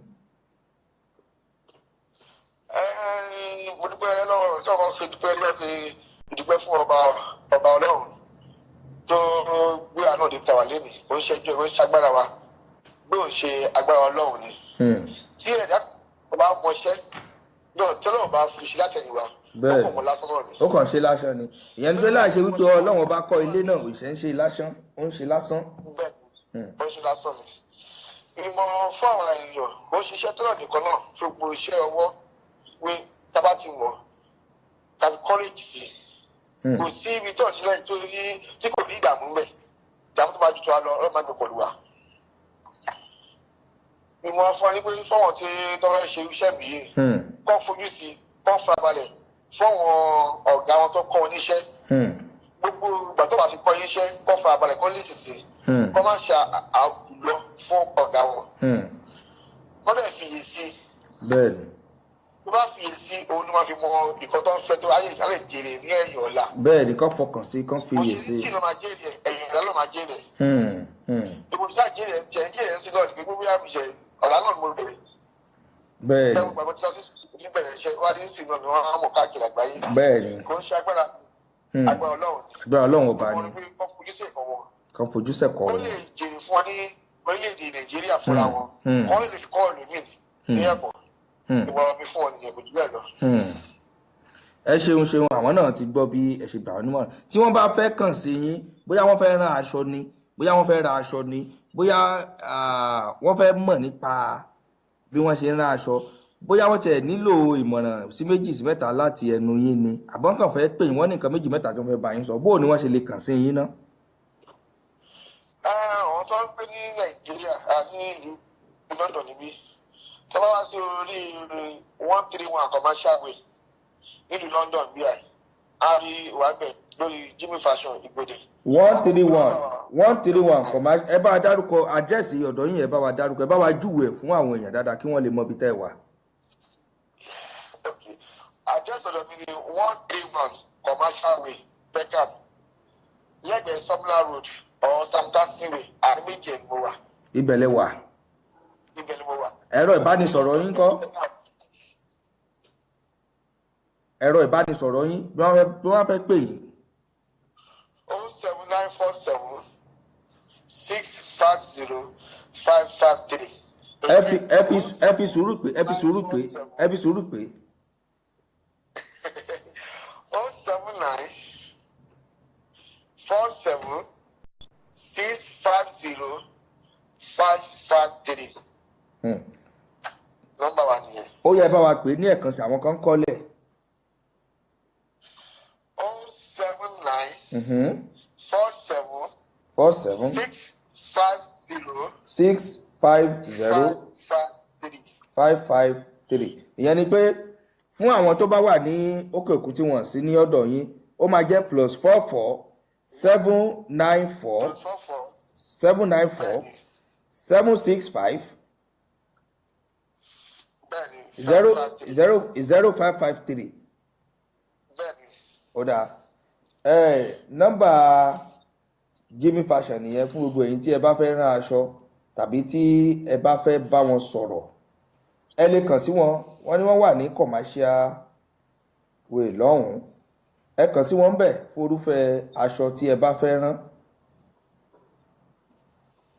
mo dúpẹ́ lọ́wọ́ fi dúpẹ́ lọ́pẹ́ ìdúpẹ́ fún ọba Ọlọ́run tó gbé àánú òde tàwa lẹ́nìí. ó ń ṣẹ́jú ó ń ṣagbára wa bí ó ń ṣe agbára Ọlọ́run ni. tí ẹ̀dá kò bá mọṣẹ́ náà tí Ọlọ́run bá fi ṣe látẹ̀yìnwá ó kàn ṣe lásán ni. ìyẹn ní pé láìṣe wípé Ọlọ́run bá kọ́ ilé náà òṣìṣẹ́ ń ṣe lásán, ó ń ṣe lásán. bẹ́ẹ̀ni ó ń ṣe lásán ni. ìmọ̀ràn fún àwọn èèyàn ó ṣiṣẹ́ tó náà nìkan náà fún gbogbo iṣẹ́ ọwọ́ pé tábà ti mọ̀ tàbí kọ́rẹ́jì sí kò sí ibi tí ọ̀sìn lẹ́yìn tí kò ní ìdààmú bẹ̀ ìdààmú tó bá ju tó wa lọ ọ̀rọ̀ máa gbé pẹ̀lú wa. ìmọ̀ fún ẹni pé fọ́wọ́n tí tọ́wọ́ ṣe iṣẹ́ mi yìí kọ́ fojú sí kọ́ farabalẹ̀ fọ́wọ́n ọ̀gá wọn tó kọ́ oníṣẹ́ gbogbo ìgbà tó bá fi kọ́ iṣẹ́ kọ́ farabalẹ̀ kọ́ lè sìsì kọ́ máa ṣe àlọ́ fún ọ̀gá wọn. wọ́n dẹ̀ fìyè sí. bẹ́ẹ̀ni. tó bá fìyè sí òun ni wọ́n fi mọ ìkan tó ń fẹ́ tó ayé ìkálẹ̀ jèrè ní ẹ̀yìn ọ̀la. bẹ́ẹ̀ni, kọ́ fọkàn sí, kọ́ fìyè sí. òṣìṣẹ́ ló máa jèrè ẹ̀yìn ọ̀la ló máa jèrè. ìbòsíṣà jèrè ń sí lọ́ọ̀dì pé gbogbo yà mí jẹ ọ̀la náà ni mo bèrè. bẹ́ẹ̀ni. ẹ̀wọ̀n gbàgbọ́ tí wọ́n ti bẹ̀rẹ̀ iṣẹ́ wádìí ń sìn náà ni wọ́n á mọ̀ káàkiri àgbáyé. bẹ́ẹ̀ni. kò ń ṣe agbára Ọlọ́run. agbára Ọlọ́run ọba ni. kan fojú sẹ́kọ̀ wọn. ó lè jèrè fún wọn ní orílẹ̀-èdè Nàìjíríà fúnra wọn wọ́n lè fi kọ́ ọ̀lù mí ní ẹ̀kọ́ ìwọ̀n mi fún wọn nìyẹn kò jù bẹ́ẹ̀ lọ. ẹ ṣeun àwọn náà ti gbọ́ bí ẹ ṣe gbà wọn nímọ̀ràn. tí wọ́n bá fẹ́ kàn sí yín, bóyá wọ́n fẹ́ rán aṣọ ni, bóyá wọ́n fẹ́ ra aṣọ ni, bóyá wọ́n fẹ́ mọ̀ nípa bí wọ́n ṣe ń rán aṣọ, bóyá wọ́n tiẹ̀ nílò ìmọ̀ràn sí méjì sí mẹ́ta láti ẹnu yín ni, àbọ̀n kàn fẹ́ pè yín wọ́n ní nǹkan méjì mẹ́ta tó fẹ́ bá yín sọ, bóò ni wọ́n ṣe lè kàn sí yín náà? àwọn tó ń gbé ní Nàìjíríà ní ìlú London níbí tó bá wá sí orí 131 commercial way nílùú London bí i a rí wàgbẹ̀ lórí Jimmy Fashion Igode. 131 commercial. ẹ bá wa dárúkọ àdírẹ́sì ọ̀dọ̀ yín, ẹ bá wa dárúkọ, ẹ bá wa júwèé fún àwọn èèyàn dáadáa kí wọ́n lè mọ ibi tẹ́ ẹ wà. àdírẹ́sì ọ̀dọ̀ mi ni 131 commercial way Peckham lẹ́gbẹ̀ẹ́ Sumner Road or Sam Taxi way àríméjì ẹ̀ ni mo wà. ibẹ̀ lẹ wà. ibẹ̀ ni mo wà. ẹ̀rọ ìbánisọ̀rọ̀ yín kọ́? ẹ̀rọ ìbánisọ̀rọ̀ yín bí wọ́n fẹ́ pè yín. 07947 650 553. ẹ fi sùúrù pé 079 47 650 553. nọ́mbà wa nìyẹn. ó yẹ bá wa pè ní ẹ̀kan sí àwọn kan kọ́lẹ̀. 079 47 650 553. ìyẹn ni pé fún àwọn tó bá wà ní òkè òkú tí wọ́n sí ní ọ̀dọ̀ yín, ó máa jẹ́ +44 794 765 bẹ́ẹ̀ni 0553. bẹ́ẹ̀ni Ó dáa. Nọ́mbà Jimmy Fashion nìyẹn fún gbogbo ẹ̀yin tí ẹ bá fẹ́ rán aṣọ tàbí tí ẹ bá fẹ́ bá wọn sọ̀rọ̀. Ẹ lè kàn sí wọn. Wọ́n ní wọ́n wà ní commercial way lọ́hùn-ún. Ẹ kàn sí wọn bẹ̀ fún irúfẹ́ aṣọ tí ẹ bá fẹ́ rán.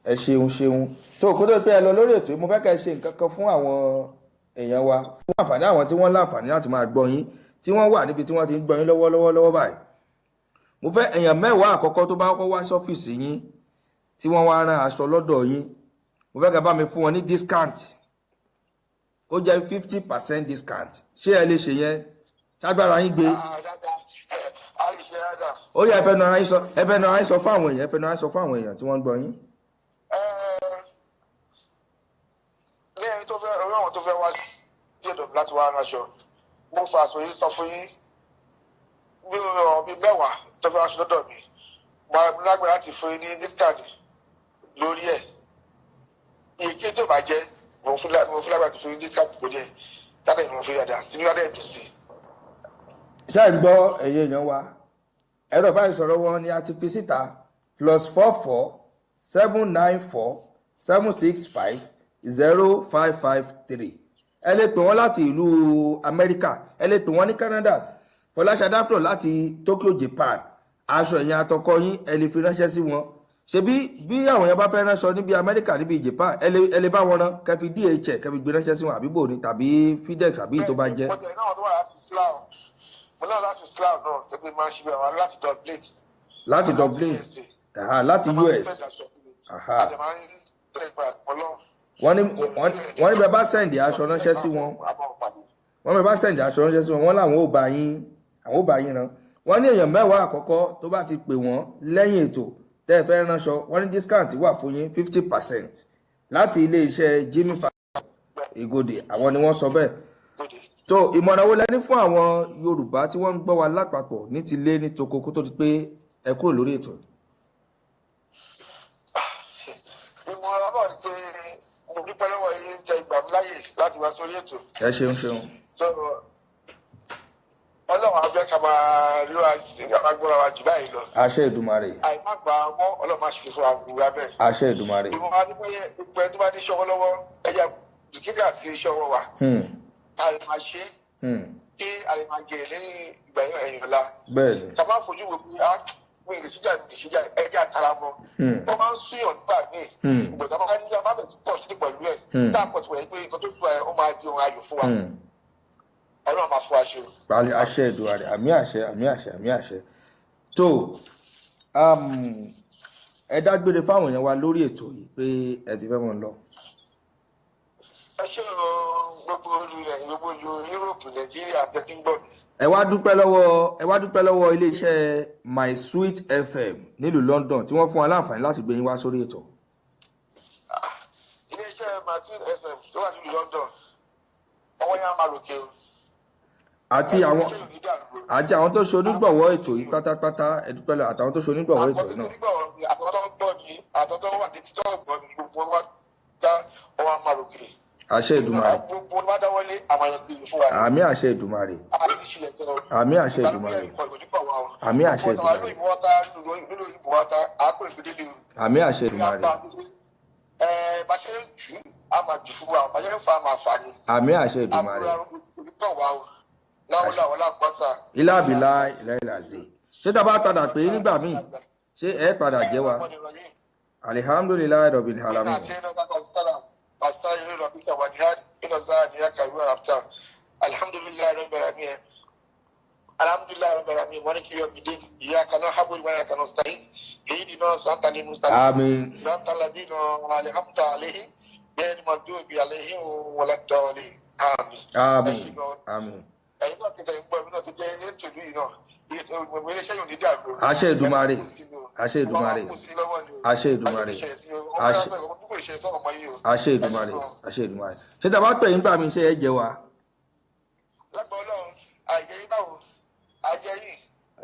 Ẹ ṣeun. Tó kó tó pé ẹ lọ lórí ètò yìí, mo fẹ́ kẹ́ ẹ ṣe nǹkan kan fún àwọn èèyàn wa, fún àǹfààní àwọn tí wọ́n láǹfààní láti máa gbọ́ yín, tí wọ́n wà níbi tí wọ́n ti ń gbọ́ yín lọ́wọ́lọ́wọ́ báyìí. Mo fẹ́ èèyàn 10 àkọ́kọ́ tó bá kọ́kọ́ wá sọ́fíìsì yín tí wọ́n wá rán aṣọ lọ́dọ̀ yín, mo fẹ́ kẹ́ bá mi fún wọn ní discount. Ó jẹ́ 50% discount. Ṣé ẹ lè ṣe yẹn? Ṣágbára yín gbé. Ó yẹ ẹ fẹ́ náà yín sọ fún àwọn èèyàn tí wọ́n ń gbọ́ yín. ní ẹni tó fẹ́ orí àwọn tó fẹ́ wá sí ètò láti wá ránṣọ mo fa àṣọ yìí sọ fún yín bí ọ̀rọ̀ bíi 10 tó fẹ́ ránṣọ lọ́dọ̀ mi mo lágbára láti fún yín ní discount lórí ẹ̀ iye kí tó bá jẹ́ mo fún lágbára láti fún yín discount lórí ẹ̀ dáadáa ìmọ̀ fún yàrá tí nígbà dẹ̀ dùn sí. Ṣáà ń gbọ́ ẹ̀yẹ èèyàn wa, ẹ̀rọ ìbánisọ̀rọ̀ wọn ni a ti fi síta +44 794 765 0553. Ẹ lè pè wọ́n láti ìlú Amẹ́ríkà, ẹ lè pè wọ́n ní Canada. Fọláṣadé Afro láti Tokyo, Japan. Aṣọ ẹ̀yìn àtọkọ yín ẹ lè fi ránṣẹ́ sí wọn. Ṣebí bí àwọn èèyàn bá fẹ́ ránṣọ níbi Amẹ́ríkà níbi Japan, ẹ lè bá wọn rán kẹfì DHL kẹfì gbé ránṣẹ́ sí wọn àbíbò ní tàbí FedEx àbí tó bá jẹ́. mo náà tó wà láti Slough náà tẹ́gbẹ́ máa ń ṣe bẹ̀rẹ̀ wá láti Dublin. Láti Dublin láti US. Wọ́n ní bẹ́ẹ̀ bá sẹ́ǹdì aṣọ ránṣẹ́ sí wọn. Wọ́n láwọn ò bá yín rán. Wọ́n ní èèyàn 10 àkọ́kọ́ tó bá ti pè wọ́n lẹ́yìn ètò tẹ́ ẹ fẹ́ ránṣọ, wọ́n ní discount wà fún yín 50% láti ilé iṣẹ́ Jimmy Fashion Ìgòdè. Àwọn ni wọ́n sọ bẹ́ẹ̀. tó ìmọ̀ràn wo lẹ́ni fún àwọn Yorùbá tí wọ́n ń gbọ́ wa lápapọ̀ ní ti lé ní toko kó tó di pé ẹ kúrò lórí ètò? ìmọ̀ràn náà ni pé mo dúpẹ́ lọ́wọ́ yín tẹ ìgbà mi láyè láti wá sórí ètò. Ẹ ṣeun. Ọlọ́run abẹ́ ká máa ríra ká gbọ́ra wa jù báyìí lọ. Àṣẹ Èdùmàrè. àìmágbà mọ́ Ọlọ́run máa ṣe fún àgùnwé abẹ́. Àṣẹ Èdùmàrè. ìmọ̀ràn ni pé gbogbo ẹni tó bá ní iṣẹ́ ọwọ́ lọ́wọ́ ẹja dùkídà sí iṣẹ́ ọwọ́ wa. a lè máa ṣe kí a lè máa jẹ ní ìgbà ẹ̀yìn ọ̀la. Bẹ́ẹ̀ni. ká má fojú wo pé mi ì lè ṣíjà ẹja tara mọ́. wọ́n máa ń súyàn nígbà míì. ìgbọ̀dọ̀ máa ń ní abábẹ̀ tí pọ̀ sí pẹ̀lú ẹ̀. tá a pọ̀ tí wọ́n yẹ pé nǹkan tó fún ẹ ó máa di ohun ayọ̀ fún wa. Ọlọ́run máa fún wa ṣe. Àṣẹ Èdùmàrè. Àmì àṣẹ. tó ẹ dágbére fáwọn èèyàn wa lórí ètò yìí pé ẹ ti fẹ́ mọ̀ lọ. ẹ ṣe gbogbo olùrẹ̀ gbogbo Europe Nàìjíríà tẹ́tí ń gbọ́ mi. ẹ wá dúpẹ́ lọ́wọ́ iléeṣẹ́ My Sweet FM nílùú London tí wọ́n fún wa láǹfààní láti gbé yín wá sórí ètò. iléeṣẹ́ My Sweet FM tó wà nílùú London ọwọ́ yẹn á máa ròkè o. àti àwọn tó ṣe onígbọ̀wọ́ ètò yìí pátápátá ẹ dúpẹ́ lọ àtàwọn tó ṣe onígbọ̀wọ́ ètò yìí náà. àtàwọn tó ń gbọ́ mi àtàwọn tó wà ní títọ́ ọ̀gbọ́n mi gbogbo wọn wá dá ọwọ́ á máa ròkè. Àṣẹ Èdùmàrè. gbogbo wọn bá dáwọ́lé àmàyàn sí ìlú fún wa. Àmì àṣẹ Èdùmàrè. Àmì àṣẹ Èdùmàrè. Àmì àṣẹ Èdùmàrè. Àmì àṣẹ Èdùmàrè. bá ṣe ń jù á máa jù fún wa bá ṣe ń fa máa fà ní. Àmì àṣẹ Èdùmàrè. Ilá àbílá ìlàìlàsì. Ṣé tá a bá padà pé nígbà míì ṣé ẹ padà jẹ́ wa? Alihamdulilayi rabbil alamin. Alhamdulillahi rabbil alamin. Alhamdulillahi rabbil alamin. Maliki yawmiddin. Iyyaka na'budu wa iyyaka nasta'in. Ihdina siratal mustaqim. Àmín. Siratal ladina an'amta alaihim ghayril maghdubi alaihim waladdallin. Àmín. Ẹ̀yin náà kẹta ìgbọ́ mi náà tó jẹ́ ètò ìlú yìí náà. Iléeṣẹ́ yóò ní dàgbò. Àṣẹ Èdùmàrè. Àṣẹ Èdùmàrè. Àṣẹ Èdùmàrè. Àṣẹ Èdùmàrè. Àṣẹ Èdùmàrè. Ṣé tá a bá pè yín bá mi ṣe ẹ jẹ wa? Lágbàá Ọlọ́run àjẹ yín báwo àjẹ yín.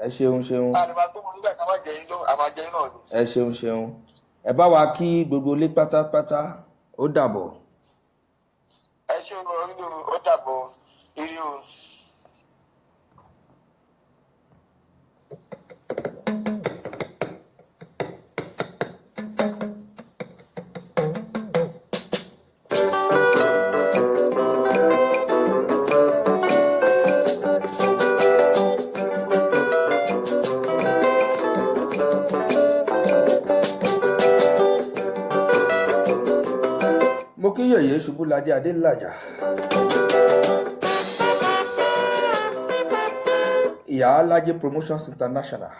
Ẹ ṣeun. àdìbà tó mọ nígbà ká má jẹ yín ló àmà jẹ yín náà ni. Ẹ ṣeun. ẹ bá wa kí gbogbo ilé pátápátá ó dàbọ̀. ẹ ṣe ó dàbọ̀ ire o. mo kí yẹ̀yẹ́ Ṣubúladé Adélàjà, ìyá Alájẹ Promotions International,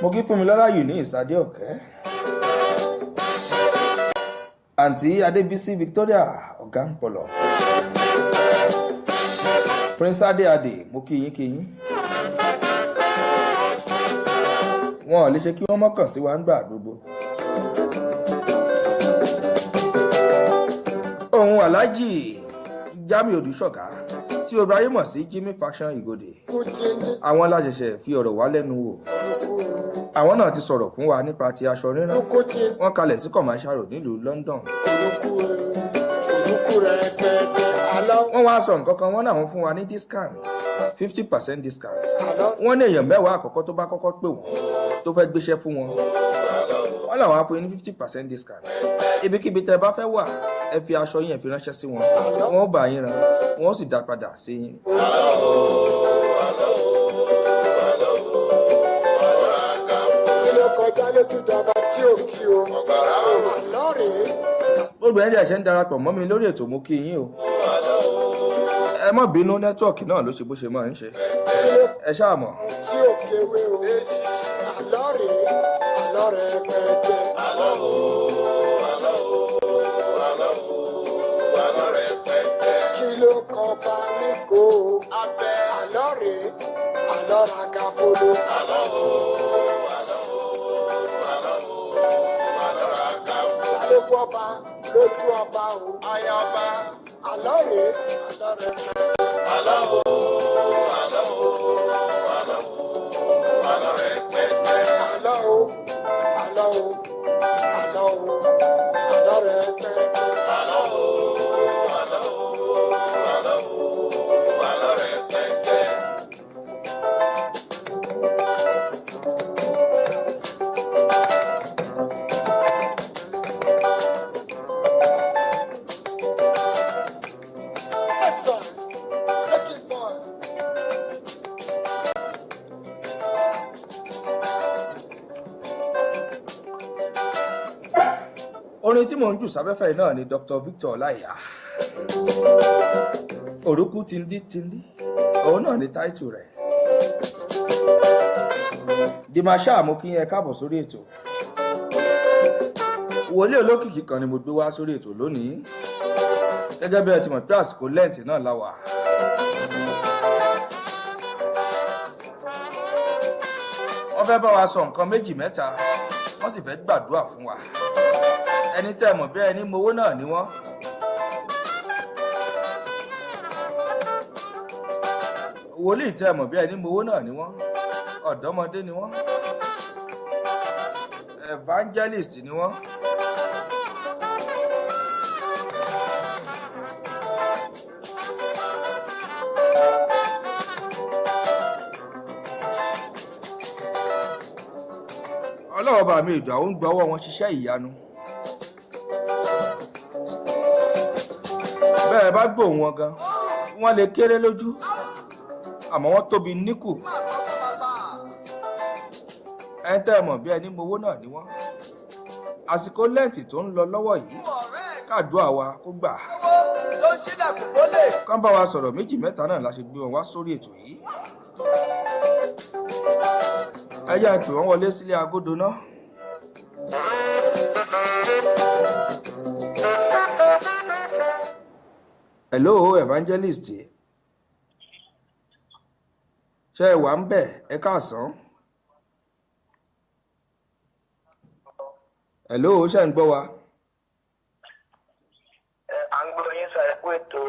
mo kí Fúnmilọ́lá Eunice Adéọ̀kẹ́, àǹtí Adébísí Victoria Ọ̀gánpọ̀lọ̀, Prince Adéadé, mo kí yín wọn ò lè ṣe kí wọ́n mọ́kàn sí wa ń gbà gbogbo. Ohun Aláàjì Jamiu Odúṣọ̀gá tí o bá yé mọ̀ sí Jimmy Faction Ìgòdè, àwọn láṣẹ̀ṣẹ̀ fi ọ̀rọ̀ wá lẹ́nu wò. Àwọn náà ti sọ̀rọ̀ fún wa nípa ti aṣọ rírán. Wọ́n kalẹ̀ sí Commercial Road nílùú London. Wọ́n wá sọ nǹkan kan, wọ́n náà wọ́n fún wa ní discount 50% discount. Wọ́n ní èèyàn mẹ́wàá àkọ́kọ́ tó bá kọ́kọ́ pè wọ́n tó fẹ́ gbéṣẹ́ fún wọn, wọ́n làwọn á fún yín ní 50% discount. Ibikíbi tẹ́ bá fẹ́ wà, ẹ fi aṣọ yín ẹ fi ránṣẹ́ sí wọn, wọ́n bá yín rán, wọ́n sì dá padà sí yín. kí ló kọjá lójú dọba tí ò kí o àlọ́ rèé. Gbogbo ẹ̀jẹ̀ ṣe ń darapọ̀ mọ́ mi lórí ètò, mo kí yín o. Ẹ má bínú, nẹ́tíwọ̀kì náà ló ṣe bó ṣe máa ń ṣe. Ẹ ṣáà mọ̀. tí ò kéwé o àlọ́ rèé pẹ́ẹ́pẹ́. kí ló kan bá mi kó o àlọ́ rèé àlọ́ ra ga folo. ta ló gbọ́ bá lójú ọba o àlọ́ rèé pẹ́ẹ́pẹ́. Orin tí mò ń jù sáfẹ́fẹ́ náà ni Dr. Victor Ọláìyá, Òrùkú tindi òun náà ni táìtù rẹ̀. Dimasha, mo kí yín káàbọ̀ sórí ètò. Wòlíì olókìkí kan ni mo gbé wá sórí ètò lónìí, gẹ́gẹ́ bí ẹ ti mọ̀ pé àsìkò lẹ́ǹtì náà la wà. Wọ́n fẹ́ bá wa sọ nǹkan méjì mẹ́ta, wọ́n sì fẹ́ gbàdúrà fún wa. Ẹni tẹ́ mọ̀ bí ẹni mowó náà ni wọ́n. Wòlíì tẹ́ mọ̀ bí ẹni mowó náà ni wọ́n. Ọ̀dọ́mọdé ni wọ́n. Evangelist ni wọ́n. Ọlọ́run bá mi ìdò àwọn ń gbọ́ ọwọ́ wọn ṣiṣẹ́ ìyanu. Bẹ́ẹ̀ bá gbóhùn wọn gan, wọ́n lè kéré lójú, àmọ́ wọ́n tóbi níkù. Ẹni tẹ́ mọ̀ bí ẹni mowó náà ni wọ́n. Àsìkò lẹ́ǹtì tó ń lọ lọ́wọ́ yìí, káàdúrà wa kó gbà. Kán bá wa sọ̀rọ̀ méjì mẹ́ta náà la ṣe gbé wọn wá sórí ètò yìí. Ẹ jẹ́ pé wọ́n wọlé sílé agodo náà. Hello, evangelist. Ṣé ẹ wà ń bẹ̀? Ẹ káàsán. Hello, ṣé ń gbọ́ wa? À ń gbọ́ yín sọ ẹ kú ètò.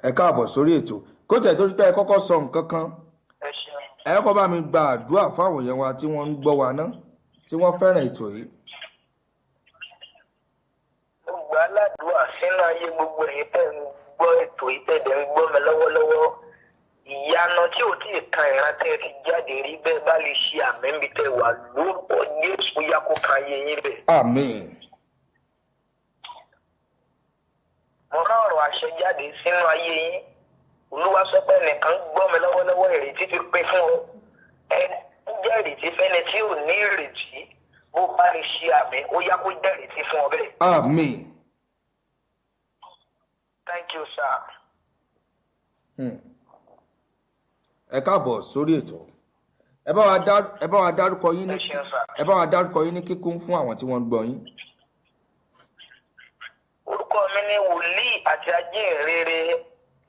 Ẹ káàbọ̀ sórí ètò. Kó tẹ̀ tó rí pé ẹ kọ́kọ́ sọ nǹkan kan. ẹ kọ́ bá mi gba àdúrà fáwọn èèyàn wa tí wọ́n ń gbọ́ wa náà tí wọ́n fẹ́ràn ètò yìí. Mo gbà á ládùúrà sínú ayé gbogbo ẹ̀yin tẹ́ ń gbọ́ ètò yìí tẹ̀dẹ̀ ń gbọ́ mi lọ́wọ́lọ́wọ́. Ìyanu tí ò tí ì kan ìrántí ẹ ti jáde rí bẹ́ẹ̀ bá lè ṣe àmì níbi tẹ́ wà lórúkọ Jésù yá kó kan ayé yín bẹ̀. Àmín. Mo rán ọ̀rọ̀ àṣẹ jáde sínú ayé yín. Olúwa sọ pé ẹnìkan gbọ́ mi lọ́wọ́lọ́wọ́ ìrètí ti pé fún ọ. Ẹ ń jẹ́ ìrètí fẹ́ni tí ò ní ìrètí. Bó bá lè ṣe àmì ó yá kó jẹ́ ìrètí fún ọ bẹ́ẹ̀. Àmín. Thank you, sir. Ẹ káàbọ̀ sórí ètò. Ẹ bá wa dárúkọ yín ní kíkún fún àwọn tí wọ́n ń gbọ́ yín. Orúkọ mi ni wòlíì àti ajínrere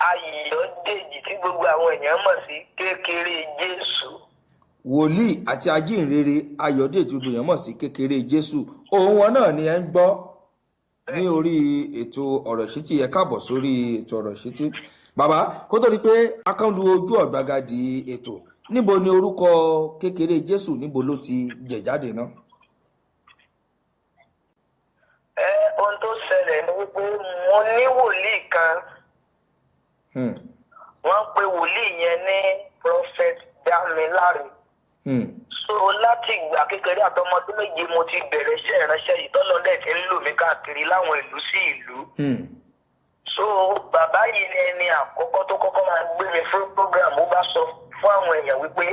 Ayọ̀dèjì tí gbogbo àwọn èèyàn mọ̀ sí kékeré Jésù. Wòlíì àti ajínrere Ayọ̀dèjì tí gbogbo èèyàn mọ̀ sí kékeré Jésù. Ohùn wọn náà ni ẹ ń gbọ́ ní orí ètò ọ̀rọ̀ ìṣítí. Ẹ káàbọ̀ sórí ètò ọ̀rọ̀ ìṣítí. Bàbá, kó tó di pé akánlu ojú ọ̀gbagadì ètò, níbo ni orúkọ kékeré Jésù níbo ló ti jẹ̀ jáde náà? Ohun tó ṣẹlẹ̀ ni wípé mo ní wòlíì kan. Wọ́n pe wòlíì yẹn ní Prophet Dámiláre. So láti ìgbà kékeré àtọmọdún méje mo ti bẹ̀rẹ̀ iṣẹ́ ìránṣẹ́ yìí tọ́lọ́dẹ̀ tí ń lò mí káàkiri láwọn ìlú sí ìlú. So bàbá yìí ni ẹni àkọ́kọ́ tó kọ́kọ́ máa gbé mi fún program. Ó bá sọ fún àwọn èèyàn wípé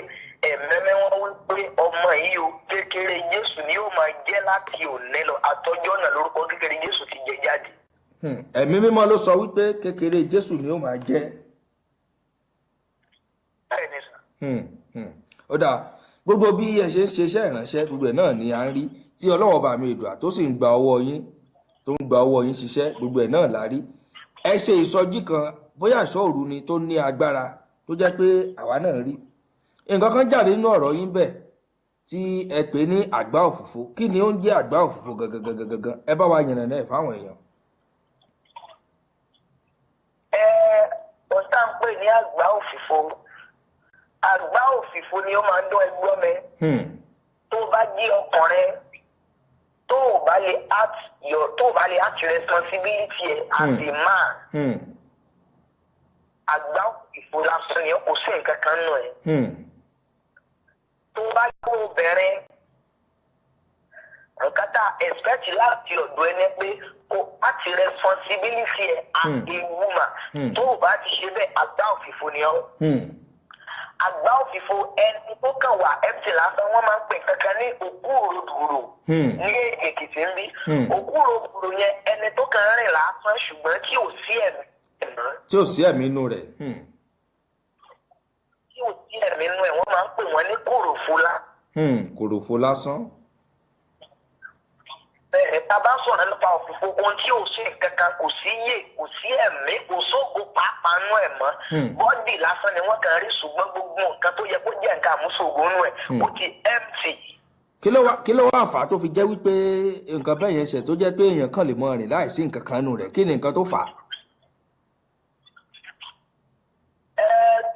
ẹ̀mẹ́mẹ́ wọn wípé ọmọ yìí o kékeré Jésù ni yóò máa jẹ́ láti òní lọ àtọ́jọ́ náà lórúkọ kékeré Jésù ti jẹ jáde. Ẹ̀mí mímọ́ ló sọ wípé kékeré Jésù ni ó máa jẹ́. Bẹ́ẹ̀ni sà. Ó dáa, gbogbo bí ẹ ṣe ń ṣe iṣẹ́ ìránṣẹ́ gbogbo ẹ̀ náà ni à ń rí tí Ọlọ́run bá mi Èdùà tó sì ń gba ọwọ́ yín ṣiṣẹ́ gbogbo ẹ̀ náà la rí. Ẹ ṣe ìsọjí kan bóyá ìṣọ́ òru ni tó ní agbára tó jẹ́ pé àwa náà rí. Nǹkan kan jáde nínú ọ̀rọ̀ yín bẹ́ẹ̀ tí ẹ pè ní àgbá òfìfo. Kí ni ó ń jẹ́ àgbá òfìfo gangan? Ẹ bá wa yànnàná ẹ̀ fáwọn èèyàn. Ohun tá à ń pè ní àgbá òfìfo. Àgbá òfìfo ni ó máa ń dún ẹgbọ́ mi. Tó bá jí ọkùnrin tó ò bá lè act responsibility ẹ as a man. Àgbá òfìfo lásán ni kò sí nǹkan kan nù ẹ. Tó bá jẹ́ obìnrin nǹkan tá a expect láti ọ̀dọ̀ ẹni pé kò act responsibility ẹ as a woman. Tó ò bá ti ṣe bẹ́ẹ̀ àgbá òfìfo ni ọ́. Àgbá òfìfo ẹni tó kàn wà empty lásán wọ́n máa ń pè kankan ní òkú òrodòrò ní Èkìtì ń bí. Òkú òrodòrò yẹn ẹni tó kàn rìn lásán ṣùgbọ́n tí ò sí ẹ̀mí. Tí ò sí ẹ̀mí inú rẹ̀. Tí ò sí ẹ̀mí inú ẹ̀ wọ́n máa ń pè wọ́n ní kòròfo. Kòròfo lásán. Tá a bá sọ̀rọ̀ nípa òfìfo ohun tí ò sí kankan kò sí yè kò sí ẹ̀mí kò sógo pàápàá nú ẹ̀ mọ́. Bọ́dì lásán ni wọ́n kàn rí ṣùgbọ́n gbogbo nǹkan tó yẹ kó jẹ́ nǹkan àmúṣògo nú ẹ̀ ó ti empty. Kí ló wá fà á tó fi jẹ́ wípé nǹkan bẹ́ẹ̀ yẹn ṣẹ̀ tó jẹ́ pé èèyàn kàn lè mọ rìn láìsí nǹkan kan nù rẹ̀? Kí ni nǹkan tó fà á?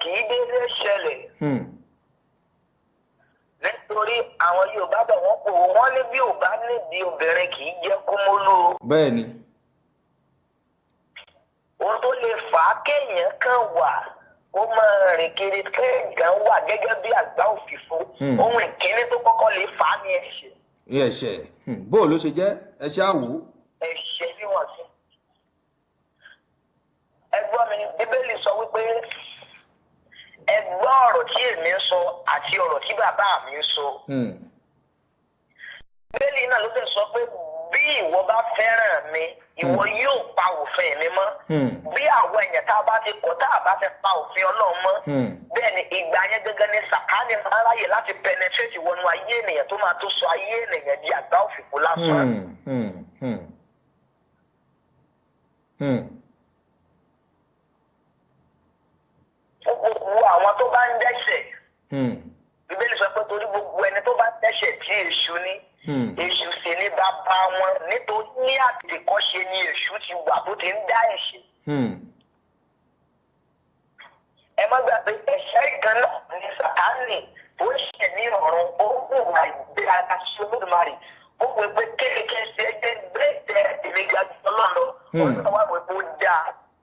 Kì í déédéé ṣẹlẹ̀. Nítorí àwọn Yorùbá bẹ̀ wọ́n kò wọ́n ní bí ò bá nídìí obìnrin kì í jẹ́ kúmólú. Bẹ́ẹ̀ ni. Ohun tó lè fà á kéèyàn kan wà ó máa rìn kiri kéèyàn wà gẹ́gẹ́ bí àgbá òfìfo. Ohun ìkíní tó kọ́kọ́ lè fà á ní ẹ̀ṣẹ̀. Ẹ̀ṣẹ̀ bóò ló ṣe jẹ́ ẹ̀ṣẹ̀ àwò. Ẹ̀ṣẹ̀ bí wọ́n sí. Ẹgbọ́n mi Bíbélì sọ wípé ẹ gbọ́ ọ̀rọ̀ tí èmi ń sọ àti ọ̀rọ̀ tí bàbá mi ń sọ. Bíbélì náà ló fẹ́ sọ pé bí ìwọ bá fẹ́ràn mi ìwọ yóò pa òfin mi mọ́. Bí àwọn èèyàn tá a bá ti kọ̀ tá a bá fẹ́ pa òfin Ọlọ́run mọ́. Bẹ́ẹ̀ ni ìgbà yẹn gẹ́gẹ́ ní Sàtánì máa ráyè láti penetrate wọnú ayé ènìyàn tó máa tó sọ ayé ènìyàn di àgbá òfìfo lásán. Gbogbo àwọn tó bá ń dẹ́ṣẹ̀. Bíbélì sọ pé torí gbogbo ẹni tó bá dẹ́ṣẹ̀ tí èṣù ní. Èṣù sì ní bàbá wọn nítorí ní àtèkọ́ṣe ni èṣù ti wà tó ti ń dá ẹ̀ṣẹ̀. ẹ má gbàgbé ẹ̀ṣẹ̀ ìkan náà ní Sátánì tó ṣẹ̀ ní ọ̀run ó hùwà ìgbéraga sí Olódùmarè ó wẹ pé kéèké ṣe ẹgbẹ́ gbẹ́tẹ̀ èmi ga jù ọlọ́run ọ̀sán wà wẹ̀ kó dáa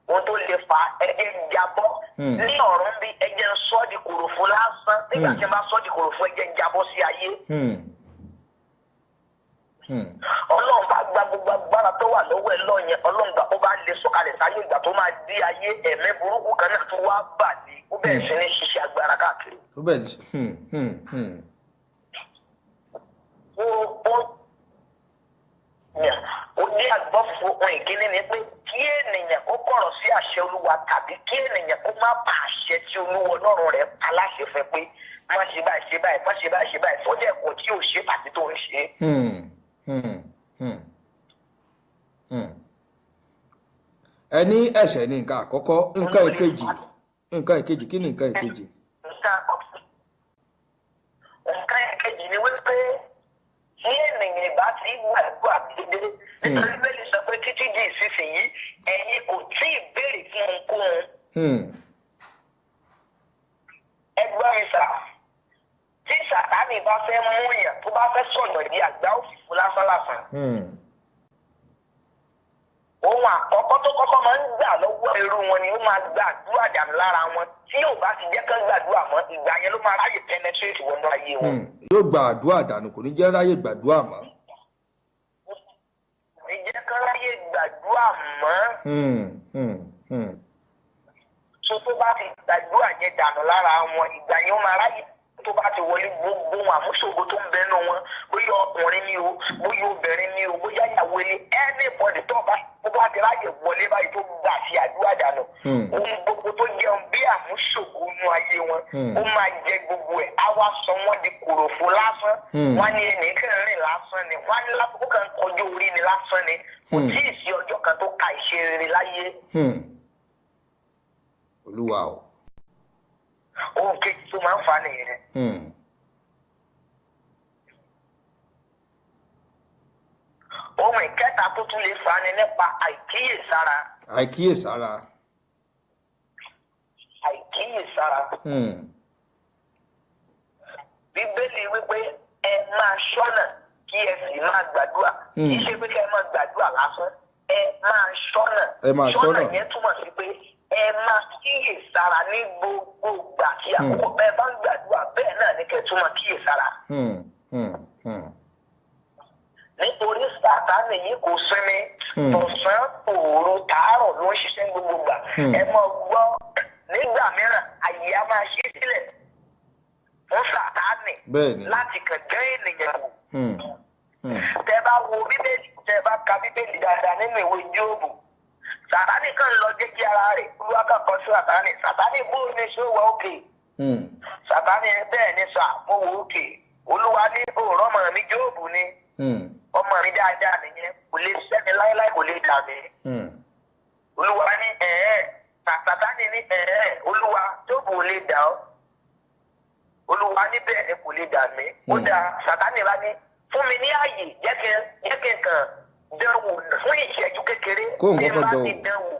ohun tó lè fa ẹ̀jẹ̀ jábọ́ ní ọ̀run bí ẹ̀jẹ̀ ń sọ́ di kòròfo lásán nígbà tí wọ́n bá sọ́ di kòròfo ẹ̀jẹ̀ ń jábọ́ sí ayé. Ọlọ́run bá gba gbogbo agbára tó wà lọ́wọ́ ẹ lọ́yẹn Ọlọ́run gbà ó bá lè sọ̀kalẹ̀ sáyé ìgbà tó máa dé ayé ẹ̀mí burúkú kan náà tó wá bàdé ó bẹ̀rẹ̀ sí ní ṣiṣẹ́ agbára káàkiri. ó bẹ̀rẹ̀ sí. ó ní àgbọ̀ fún ohun ìkíní ni pé kí ènìyàn kó kọ̀rọ̀ sí àṣẹ Olúwa tàbí kí ènìyàn kó má bá àṣẹ tí Olúwa Ọlọ́run rẹ̀ pa láṣẹ fẹ́ pé má ṣe báyìí ṣe báyìí má ṣe báyìí ṣe báyìí fọ́jà ẹ̀kọ́ tí ò ṣe àti tó ń ṣe. ẹni ẹ̀ṣẹ̀ ní nǹkan àkọ́kọ́ nǹkan èkejì kí ni nǹkan èkejì. nǹkan èkejì ni wípé tí ènìyàn bá ti gbàgbọ́ àbídé nítorí bẹ́ẹ̀ sọ pé títí di ìsinsìnyí ẹ̀yin kò tí ì béèrè fún ohunkóhun. ẹgbọ́n mi sà tí Sátánì bá fẹ́ mú yàn tó bá fẹ́ sọ̀nà di àgbá òfìfo lásánlásán. ohun àkọ́kọ́ tó kọ́kọ́ máa ń gbà lọ́wọ́ irú wọn ni ó máa gba àdúrà dànù lára wọn tí ò bá ti jẹ́ kán gbàdúrà mọ́ ìgbà yẹn ló máa ráyè penetrate wọnú ayé wọn. yóò gba àdúrà dànù kò ní jẹ́ ráyè gbàdúrà mọ́. kò ní jẹ́ kán ráyè gbàdúrà mọ́. tó bá ti gbàdúrà yẹn dànù lára wọn ìgbà yẹn ó máa ráyè tó bá ti wọlé gbogbo àmúṣògo tó ń bẹnu wọn bóyá ọkùnrin ni o bóyá obìnrin ni o bóyá ìyàwó ilé anybody tó bá ti ráyè wọlé báyìí tó gbà sí àdúrà dànù ohun gbogbo tó jẹun bí àmúṣògo nú ayé wọn ó máa jẹ gbogbo ẹ̀ á wá sọ wọn di kòròfo lásán wọn ní ẹnìkan rìn lásán ni wọn ní lápò kan kọjú orí ni lásán ni kò tí ì sí ọjọ́ kan tó ka ìṣe rere láyé. Olúwa o. ohun kejì tó máa ń fa nìyẹn. ohun ìkẹta tó tún lè fa ni nípa àìkíyèsára. Bíbélì wípé ẹ máa ṣọ́nà kí ẹ sì máa gbàdúrà kì í ṣe pé kí ẹ máa gbàdúrà lásán ẹ máa ṣọ́nà. ṣọ́nà yẹn túmọ̀ sí pé ẹ máa kíyèsára ní gbogbo ìgbà tí àkókò bẹ́ẹ̀ bá ń gbàdúrà bẹ́ẹ̀ náà ní kẹ́ túmọ̀ kíyèsára. Nítorí Sátánì yìí kò sinmi tọ̀sán òru tààrọ̀ ló ń ṣiṣẹ́ gbogbo ìgbà ẹ mọ̀ gbọ́ nígbà mìíràn àyè á máa ṣí sílẹ̀ fún Sátánì láti kẹ̀kẹ́ ènìyàn wò. Tẹ́ bá wo Bíbélì tẹ́ bá ka Bíbélì dáadáa nínú ìwé Jóòbù Sátánì kan lọ jẹ́ kí ara rẹ̀ Olúwa kan kọ sí Sátánì bóun ní ṣé ó wà òkè. Sátánì bẹ́ẹ̀ ni sà mo wò òkè Olúwa ní òòrọ̀ ọmọ mi Jóòbù ni ọmọ mi dáadáa nìyẹn kò lè sẹ́ni láéláé kò lè dà mí. Olúwa ní Sátánì ní Olúwa Jóòbù ò lè dà ọ́ Olúwa ní bẹ́ẹ̀ ni kò lè dà mí. Ó dáa Sátánì bá ní fún mi ní ààyè jẹ́ kí n kàn dánwò fún ìṣẹ́jú kékeré bí n bá ti dánwò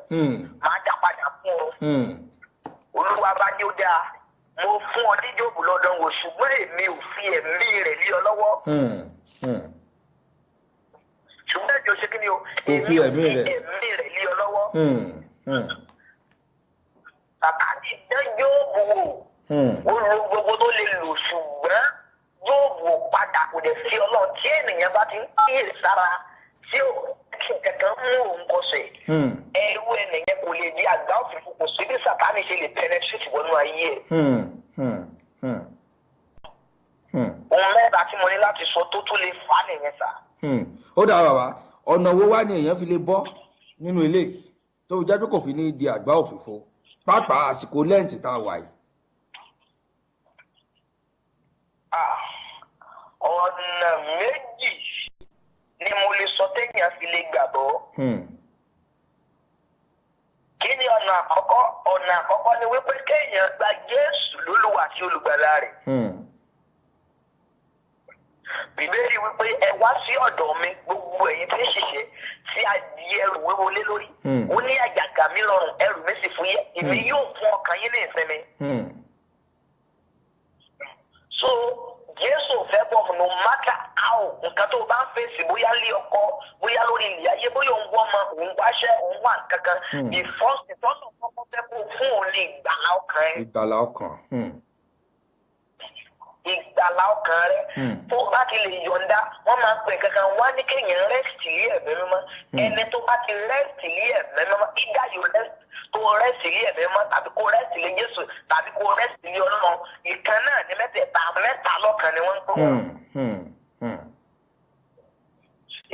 máa dá padà fún ọ. Olúwa bá ní ó dáa mo fún ọ ní Jóòbù lọ́dọ̀ wò ṣùgbọ́n èmi ò fi ẹ̀mí rẹ̀ lé ọ lọ́wọ́. ṣùgbọ́n ẹ̀jọ̀ ṣe kí ni o èmi ò fi ẹ̀mí rẹ̀ lé ọ lọ́wọ́. Sátánì dán Jóòbù wò ó lo gbogbo tó lè lò ṣùgbọ́n Jóòbù padà kò dẹ̀ sí Ọlọ́run tí ènìyàn bá ti ń kíyèsára tí ó kankan mú òun kọsẹ̀ ẹrú ẹnìyẹn kò lè di àgbá òfìfo kò sí bí Sátánì ṣe lè penetrate wọnú ayé ẹ̀. ohun mẹ́ta tí mo ní láti sọ tó tún lè fà á nìyẹn sà. ó dà bàbá ọ̀nà wo wá ni èèyàn fi lè bọ́ nínú ilé tó fi jẹ́ pé kò fi ní di àgbá òfìfo pàápàá àsìkò lẹ́ǹtì tá a wà yìí. ọ̀nà méjì ni mo lè sọ téèyàn fi lè gbàgbọ́. Kí ni ọ̀nà àkọ́kọ́? Ọ̀nà àkọ́kọ́ ni wípé kéèyàn gba Jésù lólúwa àti olùgbàlà rẹ̀. Bíbélì wípé ẹ wá sí ọ̀dọ̀ mi gbogbo ẹ̀yin tí ń ṣiṣẹ́ tí a di ẹrù wíwo lé lórí. Ó ní àjàgà mi lọ́rùn ẹrù mi sì ìfúyẹ́ èmi yóò fún ọkàn yín ní ìsinmi. So Jésù fẹ́ bọ̀ no matter how nǹkan tó bá ń fèsì bóyá lé ọkọ bóyá lórí ilé ayé bóyá òun wọ́n mọ òun wáṣẹ́ òun wà kankan the first ìtọ́sọ̀ kọ́kọ́ fẹ́ kó fún òun lè ìgbàlá ọkàn rẹ̀. ìgbàlá ọkàn. ìgbàlá ọkàn rẹ̀ tó bá ti lè yọ̀ǹda wọ́n máa ń pè kankan wá ní kéèyàn rẹ́sìtì lé ẹ̀mí mímọ́ ẹni tó bá ti rẹ́sìtì lé ẹ̀mí mímọ́ ìdá yóò rẹ́sìtì tó rẹ́sì lé ẹ̀mí mọ́ tàbí kó rẹ́sì lé Jésù tàbí kó rẹ́sì lé Ọlọ́run ìkan náà ní mẹ́ta lọ́kàn ni wọ́n ń gbọ́.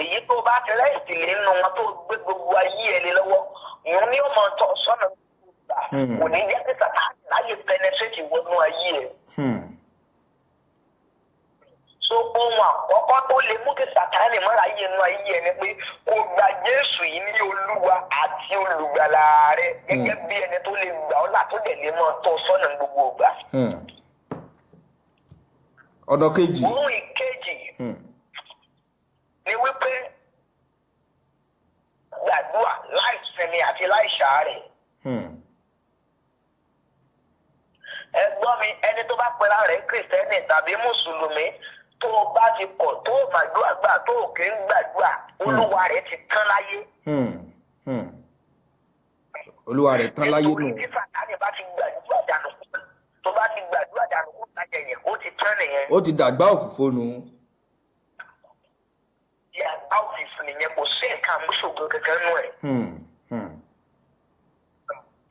èyí tó bá ti rẹ́sì lé nínú wọn tó gbé gbogbo ayé ẹ̀ lé lọ́wọ́ ìyẹn ni ó mọ tọ́ sọ́nà gbà kò ní jẹ́ pé Sátánì láyé penetrate wọnú ayé ẹ̀. So ohun àkọ́kọ́ tó lè mú kí Sátánì mọ́ra yé inú ayé ẹ̀ ni pé kó gba Jésù yìí ní Olúwa àti olùgbàlà rẹ̀ gẹ́gẹ́ bí ẹni tó lè gbà ọ́ látó dẹ̀ lè mọ́ tọ́ sọ́nà gbogbo ìgbà. ọ̀nà kejì. ohun ìkejì ni wípé gbàdúrà láì sinmi àti láì ṣàárẹ̀. ẹ̀gbọ́n mi ẹni tó bá pera rẹ̀ Kìrìsìtẹ́nì tàbí Mùsùlùmí tó o bá ti pọ̀ tó o màdúrà gbà tó o kì í gbàdúrà Olúwa rẹ̀ ti tán láyé. Olúwa rẹ̀ tán láyé nù. nítorí tí Sátánì bá ti gbàdúrà dànù tó bá ti gbàdúrà dànù kó tajà yẹn ó ti tán nìyẹn. ó ti dàgbà òfìfo nù. àgbà òfìfo nìyẹn kò sí nǹkan àmúṣògo kankan nù ẹ̀.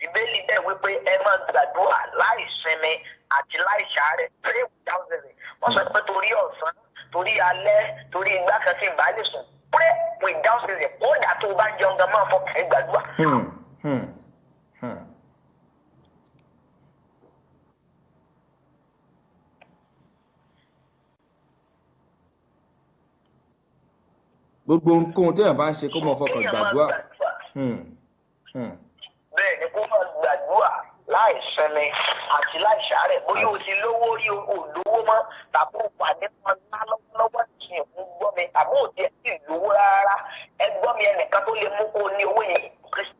Ìbéèlì dẹ̀ wípé ẹ máa gbàdúrà láì sinmi àti láì ṣàárẹ̀ pray without ceasing. wọ́n sọ pé torí ọ̀sán torí alẹ́ torí ìgbà kan tí ìbá lè sùn pray without ceasing kódà tó o bá jẹun gan máa fọkàn gbàdúrà. gbogbo nǹkan téèyàn bá ń ṣe kó mọ fọkàn gbàdúrà. bẹ́ẹ̀ ni kó máa gbàdúrà láì sinmi àti láì ṣàárẹ̀ bóyá o ti lówó rí o lówó mọ́ tàbí o wà nínú ọlá lọ́wọ́ tí ìkún gbọ́ mi tàbí o ti ẹ̀ lówó rárá ẹ gbọ́ mi ẹnìkan tó lè mú kó ní owó yẹn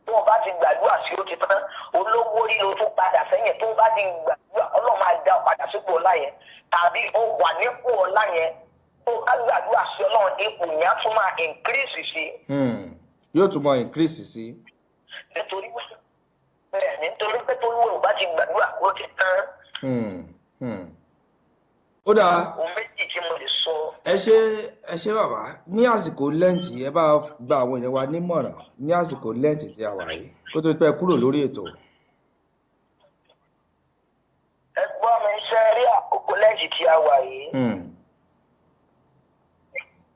tó o bá ti gbàdúrà sí o ti tán olówó rí o tún padà sẹ́yìn tó o bá ti gbàdúrà Ọlọ́run máa dá o padà sípò ọlá yẹn tàbí o wà nípò ọlá yẹn tó o bá gbàdúrà sí Ọlọ́run ipò yẹn á tún máa increase sí. yóò tún máa increase sí. nítorí pé tó lóun bá ti gbàdúrà ó ti tán. ó dáa. ohun méjì tí mo lè sọ. ẹ ṣe bàbá ní àsìkò lẹ́ǹtì ẹ bá gba àwọn èèyàn wa nímọ̀ràn ní àsìkò lẹ́ǹtì tí a wà yìí kó tó pẹ́ kúrò lórí ètò. ẹ gbọ́ mi ṣe rí àkókò lẹ́ǹtì tí a wà yìí.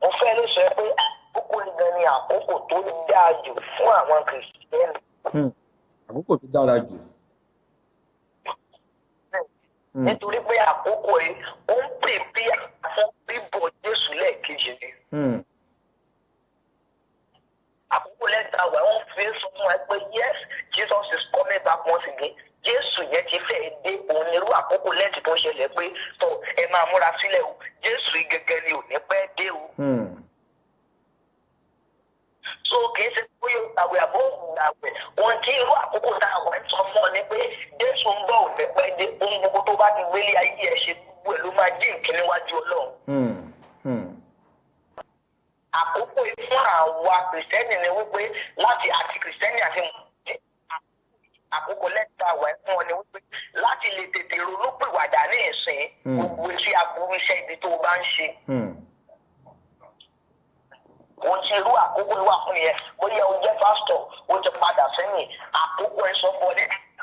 mo fẹ́ lè sọ pé àkókò nìkan ni àkókò tó dáa jù fún àwọn Kìrìsìtẹ́nì. àkókò tó dára jù. nítorí pé àkókò yìí ó ń pèpè fún bíbọ̀ Jésù lẹ́ẹ̀kejì ni. àkókò lẹ́ta wà wọ́n fi sọ fún ẹ pé yes Jesus is coming back once again. Jésù yẹn ti fẹ́ dé òun nírú àkókò lẹ́ẹ̀tì tó ń ṣẹlẹ̀ pé tó ẹ máa múra sílẹ̀ o Jésù yìí gẹ́gẹ́ ni ò ní pẹ́ dé o. so kìí ṣe pé àwẹ̀ àbọ̀ àwẹ̀ ohun tí irú àkókò tá a wà ń sọ fún ọ ni pé Jésù ń bọ̀ ò ní pẹ́ dé ohun gbogbo tó bá ti gbélé ayé ẹ̀ ṣe gbogbo ẹ̀ ló máa jí ìkíní wájú Ọlọ́run. àkókò fún àwa Kìrìsìtẹ́nì ni wípé láti àti Kìrìsìtẹ́nì àti àkókò lẹ́ta wà fún ọ ni wípé láti lè tètè ronúpìwàdà ní ìsìn gbogbo tí aburú iṣẹ́ ibi tó bá ń ṣe. ohun tí irú àkókò wà fún yẹn bóyá o jẹ́ pásítọ̀ o ti padà sẹ́yìn àkókò ẹ̀ sọ fún ọ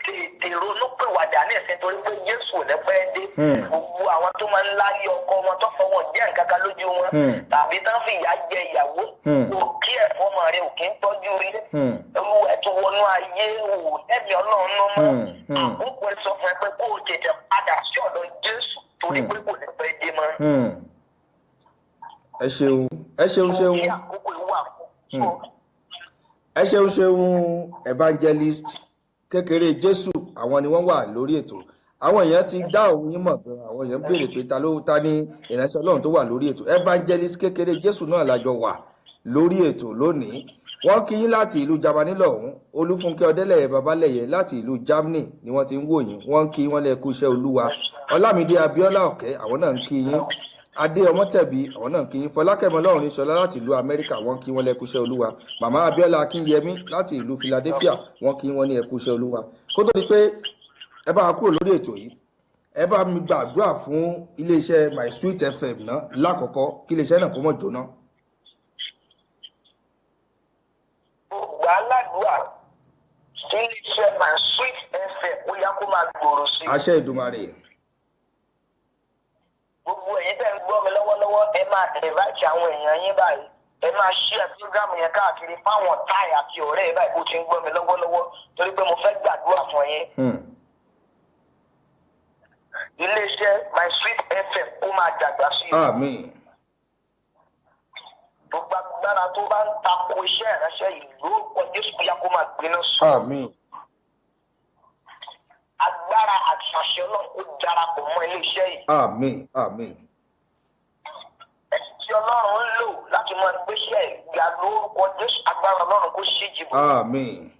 tètè ronúpìwàdà ní ìsìn torí pé Jésù ò ní pẹ́ dé. gbogbo àwọn tó máa ń láyé ọkọ wọn tó fọwọ́ jẹ́ nǹkan kan lójú wọn tàbí tán fi ìyà jẹ ìyàwó òkè ẹ̀fọ́ ọmọ rẹ òkè ń tọ́jú ilé olúwa ẹ̀ tó wọnú ayé òwò ẹ̀mí Ọlọ́run ló mọ́ àkókò ẹ̀ sọ fún ẹ pé kó o tètè padà sí ọ̀dọ̀ Jésù torí pé kò ní pẹ́ dé mọ́. ẹ ṣeun ẹ ṣeun ṣeun ẹ ṣeun ṣeun evangelist kékeré Jésù àwọn ni wọ́n wà lórí ètò àwọn èèyàn ti dá òun yín mọ̀ gan àwọn èèyàn béèrè pé ta ní ìránṣẹ́ Ọlọ́run tó wà lórí ètò evangelist kékeré Jésù náà lájọ wà lórí ètò lónìí wọ́n kí yín láti ìlú Jámánì lọ́hùn. Olúfúnkẹ́ Ọdẹ́lẹ̀yẹ Babalẹ̀yẹ láti ìlú Germany ni wọ́n ti ń wò yín. Wọ́n ń kí wọ́n lẹ́kú iṣẹ́ Olúwa. Ọlámídé Abíọ́lá Ọ̀kẹ́ àwọn náà ń kí yín. Adé Ọmọ́tẹ̀bí àwọn náà ń kí yín. Fọlákẹ́mi Ọlọ́runníṣọlá láti ìlú Amẹ́ríkà wọ́n kí wọ́n lẹ́kú iṣẹ́ Olúwa. Màmá Abíọ́lá Akínyẹmí láti ìlú Philadelphia wọ́n kí wọ́n ní ẹkú iṣẹ́ Olúwa. Kó tó di pé ẹ bá kúrò lórí ètò yìí, ẹ bá mi gbàdúrà fún iléeṣẹ́ My Sweet FM náà lákọ̀ọ́kọ́ kí iléeṣẹ́ náà kó mọ̀ jóná. Gbogbo aládùúgbà kí iléeṣẹ́ My Sweet FM ó yá kó máa gbòòrò sí. Àṣẹ Èdùmàrè. Gbogbo ẹ̀yin tẹ́ ń gbọ́ mi lọ́wọ́lọ́wọ́ ẹ máa invite àwọn èèyàn yín báyìí. Ẹ máa share program yẹn káàkiri fáwọn táì àti ọ̀rẹ́ ẹ báyìí bó ti ń gbọ́ mi lọ́wọ́lọ́wọ́ torí pé mo fẹ́ gbàdúrà fún yín. Iléeṣẹ́ My Sweet FM ó máa dàgbà sí i. Àmín. Gbogbo agbára tó bá ń tako iṣẹ́ ìránṣẹ́ yìí lórúkọ Jésù yá kó máa gbiná sùn. Àmín. Agbára àti àṣẹ Ọlọ́run kó darapọ̀ mọ́ iléeṣẹ́ yìí. Àmín. Àmín. Ẹ̀sìn tí Ọlọ́run ń lò láti máa gbéṣẹ́ ìgbà lórúkọ Jésù agbára Ọlọ́run kó ṣí jìbò. Àmín.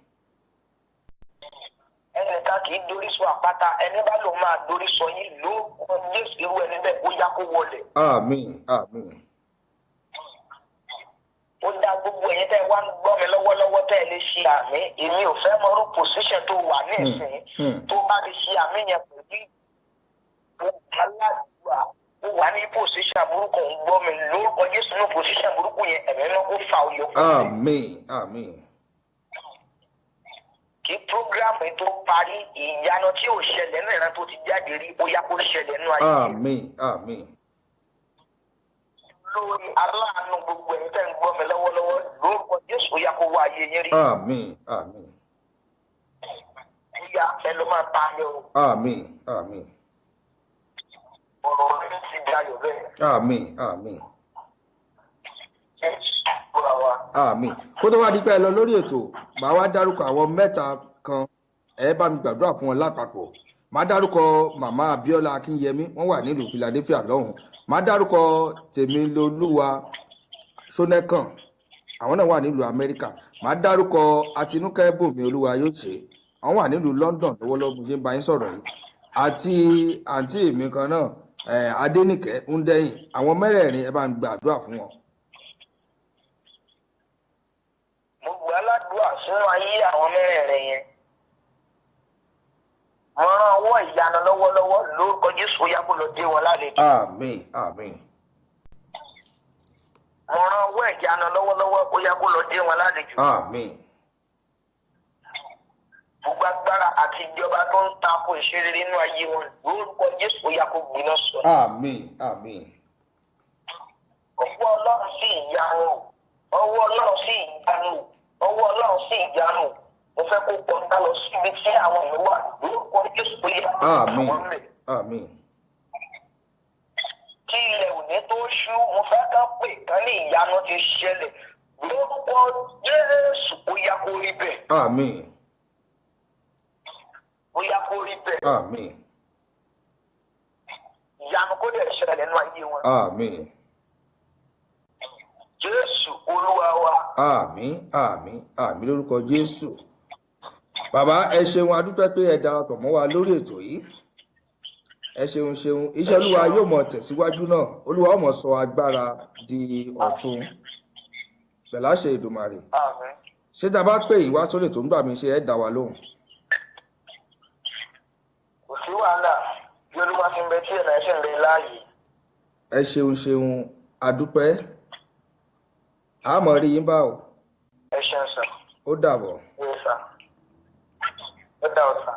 Ẹnìkan kì í dorí sọ àpáta ẹni bá lòun máa dorí sọ yín lórúkọ Jésù irú ẹni bẹ́ẹ̀ ó yá kó wọlé. Àmín. Àmín. Ó dá gbogbo ẹ̀yin tẹ́ wá ń gbọ́ mi lọ́wọ́lọ́wọ́ tẹ́ ẹ lè ṣe àmì èmi ò fẹ́ mọ irú pòsíṣàn tó wà ní ìsìn tó bá lè ṣe àmì yẹn pẹ̀lú aládùúgbà ó wà ní pòsíṣàn burúkú ń gbọ́ mi lórúkọ Jésù ní pòsíṣàn burúkú yẹn ẹ̀mí náà kó fa òyò fún mi. Àmín. Àmín. Kí prógrámù tó parí ìyanu tí ò ṣẹlẹ̀ ní ìran tó ti jáde rí ó yá kó ṣẹlẹ̀ nínú ayé. Àmín. Àmín. Lórí aláàánú gbogbo ẹ̀yin tẹ́ ń gbọ́ mi lọ́wọ́lọ́wọ́ lórúkọ Jésù ó yá kó wá ayé yín rí. Àmín. Àmín. Ó yá ẹ ló máa ta mi o. Àmín. Àmín. Ọ̀rọ̀ rẹ̀ ti dayọ̀ bẹ́ẹ̀. Àmín. Àmín. Àmín. Kó tó wá di pé ẹ lọ lórí ètò màá wá dárúkọ àwọn mẹ́ta kan ẹ bá mi gbàdúrà fún wọn lápapọ̀. Màá dárúkọ màmá Abíọ́lá Akínyẹmí wọ́n wà nílùú Philadelphia lọ́hùn. Màá dárúkọ Tèmilolúwa Ṣónẹ́kàn àwọn náà wà nílùú Amẹ́ríkà. Màá dárúkọ Àtinúkẹ́ Bùnmi Olúwa yóò ṣe àwọn wà nílùú London lọ́wọ́lọ́wọ́ ṣe ń bá yín sọ̀rọ̀ yìí àti àǹtí mi kan náà Adénìkẹ́ Ńdẹ́yìn àwọn mẹ́rẹ̀ẹ̀rin ẹ bá ń gbàdúrà fún wọn. Mo gbà ládùúgbà sínú ayé àwọn mẹ́rẹ̀ẹ̀rin yẹn. Mo rán ọwọ́ ìyanu lọ́wọ́lọ́wọ́ lórúkọ Jésù ó yá kó lọ dé wọn lálejò. Àmín. Àmín. Mo rán ọwọ́ ìyanu lọ́wọ́lọ́wọ́ ó yá kó lọ dé wọn lálejò. Àmín. Gbogbo agbára àti ìjọba tó ń tako ìṣeré nínú ayé wọn lórúkọ Jésù ó yá kó gbiná sọ. Àmín. Àmín. Ọwọ́ Ọlọ́run sí ìyanu. Ọwọ́ Ọlọ́run sí ìyanu. Ọwọ́ Ọlọ́run sí ìyanu. Mo fẹ́ kó kọjá lọ síbi tí àwọn èèyàn wà lórúkọ Jésù ó yá Àmín. àwọn rẹ̀. Àmín. Kí ilẹ̀ òní tó ṣú mo fẹ́ ká pè kán ní ìyanu ti ṣẹlẹ̀ lórúkọ Jésù ó yá kó rí bẹ́ẹ̀. Àmín. Ó yá kó rí bẹ́ẹ̀. Àmín. Ìyanu kó dẹ̀ ṣẹlẹ̀ nínú ayé wọn. Àmín. Jésù Olúwa wa. Àmín. Àmín. Àmín lórúkọ Jésù. Bàbá ẹ ṣeun adúpẹ́ pé ẹ darapọ̀ mọ́ wa lórí ètò yìí. Ẹ ṣeun iṣẹ́ Olúwa yóò mọ̀ tẹ̀síwájú náà. Olúwa ó mọ̀ sọ agbára di ọ̀tun pẹ̀lú àṣẹ Èdùmàrè. Àmín. Ṣé tá a bá pè yín wá sórí ètò ńgbà mi ṣe ẹ dá wa lóhùn? Kò sí wàhálà bí Olúwa ti ń bẹ tí ẹ̀nà ẹ̀ṣẹ̀ ń bẹ láàyè. Ẹ ṣeun adúpẹ́. A mọ̀ rí yín bá o. Ẹ ṣeun sà. Ó dàbọ̀. Ẹ sà. Ó dà ọ̀ sà.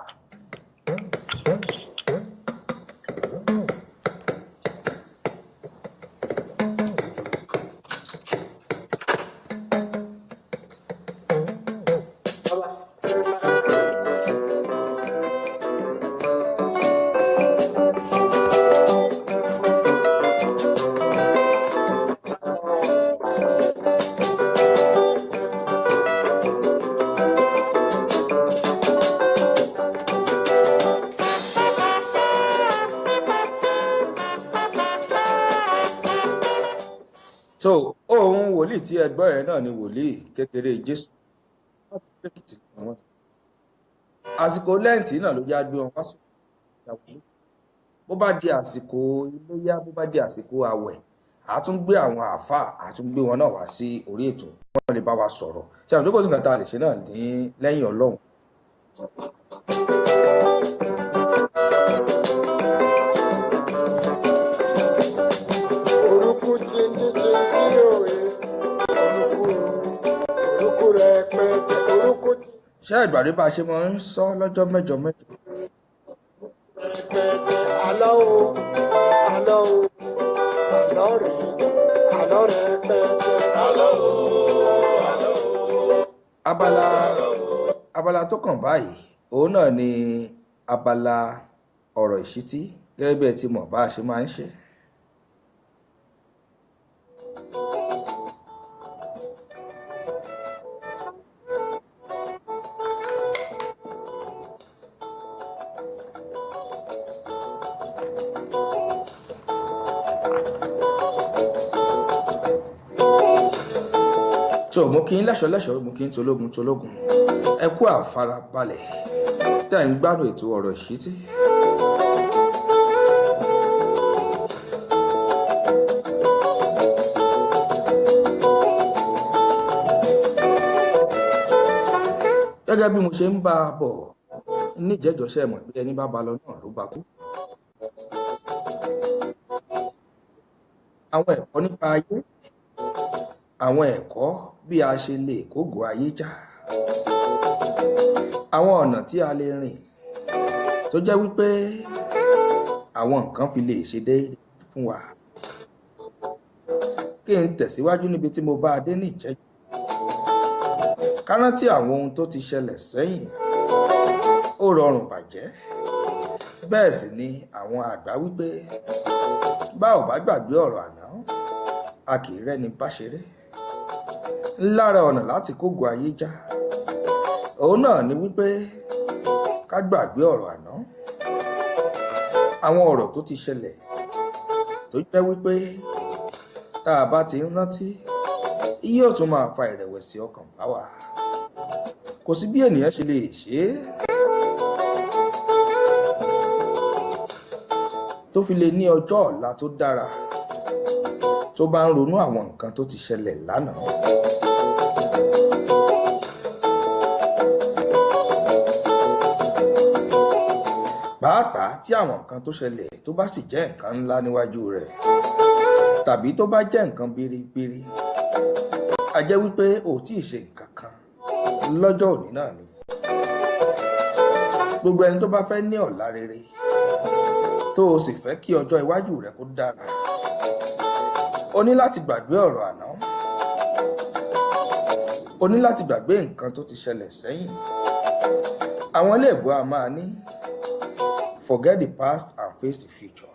wòlíì tí ẹ gbọ́ yẹn náà ni wòlíì kékeré Jésù láti Èkìtì lọ́wọ́ ti. Àsìkò lẹ́ǹtì náà ló já gbé wọn wá sí ìyàwó ilé. Bó bá di àsìkò iléyá, bó bá di àsìkò àwẹ̀, a tún gbé àwọn àáfàá, a tún gbé wọn náà wá sí orí ètò. Wọ́n lè bá wa sọ̀rọ̀. Ṣé àwọn ìdókòwò sí nǹkan tá a lè ṣe náà ní lẹ́yìn Ọlọ́run? Ṣé ìgbàdí bá a ṣe máa ń sọ lọ́jọ́ mẹ́jọ mẹ́jọ? Àlọ́ o, àlọ́ o, àlọ́ rẹ̀ pẹ́ẹ́pẹ́. Àlọ́ o, àlọ́ o. Abala tó kàn báyìí, òun náà ni abala ọ̀rọ̀ ìṣítí gẹ́gẹ́ bí ẹ ti mọ̀ bá a ṣe máa ń ṣe. So mo kí n lẹ́ṣọ̀lẹ́ṣọ̀, mo kí n tológun ẹ kú àfarabalẹ̀ tẹ́ ń gbádùn ètò ọ̀rọ̀ ìṣítí. Gẹ́gẹ́ bí mo ṣe ń bá a bọ̀ níjẹ́jọ́ṣẹ́ mọ̀ pé ẹni bá ba lọ náà ló bá kú. Àwọn ẹ̀kọ́ nípa ayé, àwọn ẹ̀kọ́ bí a ṣe lè kógo ayé já, àwọn ọ̀nà tí a lè rìn tó jẹ́ wípé àwọn nǹkan fi lè ṣe déédéé fún wa. Kí n tẹ̀síwájú níbi tí mo bá a dé ní ìjẹ́jọ́. Ká rántí àwọn ohun tó ti ṣẹlẹ̀ sẹ́yìn, ó rọrùn bàjẹ́. Bẹ́ẹ̀ sì ni àwọn àgbà wípé bá ò bá gbàgbé ọ̀rọ̀ àná, a kì í rẹ́ni bá ṣeré. Lára ọ̀nà láti kógo ayé já, òun náà ni wípé ká gbàgbé ọ̀rọ̀ àná. Àwọn ọ̀rọ̀ tó ti ṣẹlẹ̀ tó jẹ́ wípé tá a bá ti ń rántí, yóò tún máa fa ìrẹ̀wẹ̀sì ọkàn bá wa. Kò sí bí ènìyàn ṣe lè ṣe é tó fi lè ní ọjọ́ ọ̀la tó dára tó bá ń ronú àwọn nǹkan tó ti ṣẹlẹ̀ lánàá. Pàápàá tí àwọn nǹkan tó ṣẹlẹ̀ tó bá sì jẹ́ nǹkan ńlá níwájú rẹ̀, tàbí tó bá jẹ́ nǹkan biribiri, a jẹ́ wípé ò tí ì ṣe nǹkan kan lọ́jọ́ òní náà ni. Gbogbo ẹni tó bá fẹ́ ní ọ̀la rere tó o sì fẹ́ kí ọjọ́ iwájú rẹ̀ kó dára, o ní láti gbàgbé ọ̀rọ̀ àná. O ní láti gbàgbé nǹkan tó ti ṣẹlẹ̀ sẹ́yìn. Àwọn iléèbó a máa ní forget the past and face the future.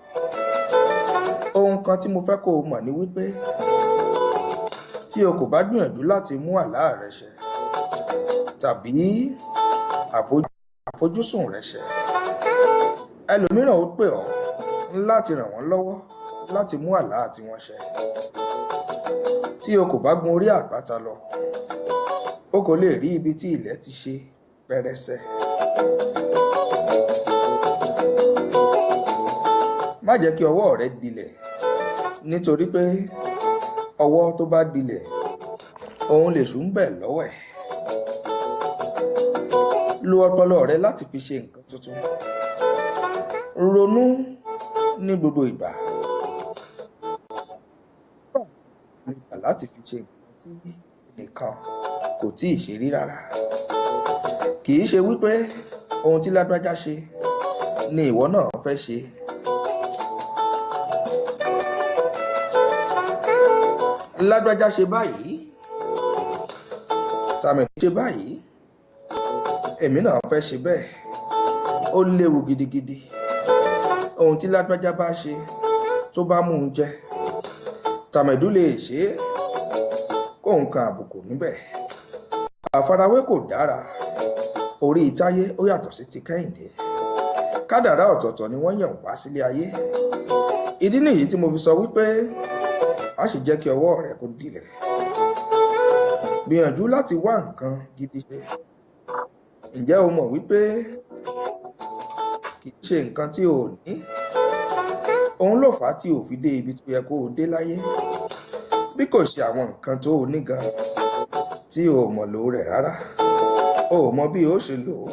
Ohun kan tí mo fẹ́ kó o mọ̀ ni wípé tí o kò bá gbìyànjú láti mú àlá rẹ ṣẹ tàbí àfojúsùn rẹ ṣẹ, ẹlòmíràn ó pè ọ́ láti ràn wọ́n lọ́wọ́ láti mú àlá tí wọ́n ṣẹ. Tí o kò bá gun orí àpáta lọ, o kò lè rí ibi tí ilẹ̀ ti ṣe pẹrẹsẹ. Má jẹ́ kí ọwọ́ rẹ dilẹ̀, nítorí pé ọwọ́ tó bá dilẹ̀, òun lè sùn bẹ̀ lọ́wọ́ ẹ̀. Lo ọpọlọ rẹ láti fi ṣe nǹkan tuntun. Ronú ní gbogbo ìgbà. Láti fi ṣe nǹkan tí nìkan kò tí ì ṣe rí rárá. Kì í ṣe wípé ohun tí lágbájá ṣe ni ìwọ náà fẹ́ ṣe. Lágbájá ṣe báyìí, tàmẹ̀dù ṣe báyìí, èmi náà fẹ́ ṣe bẹ́ẹ̀. Ó léwu gidigidi. Ohun tí lágbájá bá ṣe tó bá mú un jẹ, tàmẹ̀dù lè ṣe é kó nǹkan àbùkù níbẹ̀. Àfarawé kò dára. Orí Táyé ó yàtọ̀ sí ti Kẹ́hìndé. Kádàrá ọ̀tọ̀ọ̀tọ̀ ni wọ́n yàn wá sílé ayé. Ìdí nìyí tí mo fi sọ wípé a sì jẹ́ kí ọwọ́ rẹ kó dilẹ̀. gbìyànjú láti wá nǹkan gidi ṣe. Ǹjẹ́ o mọ̀ wípé kì í ṣe nǹkan tí o ní òun ló fà á tí o fi dé ibi tó yẹ kó o dé láyé, bí kò ṣe àwọn nǹkan tó o ní gan tí o mọ̀ lò rẹ̀ rárá, o ò mọ bí o ṣe lò ó.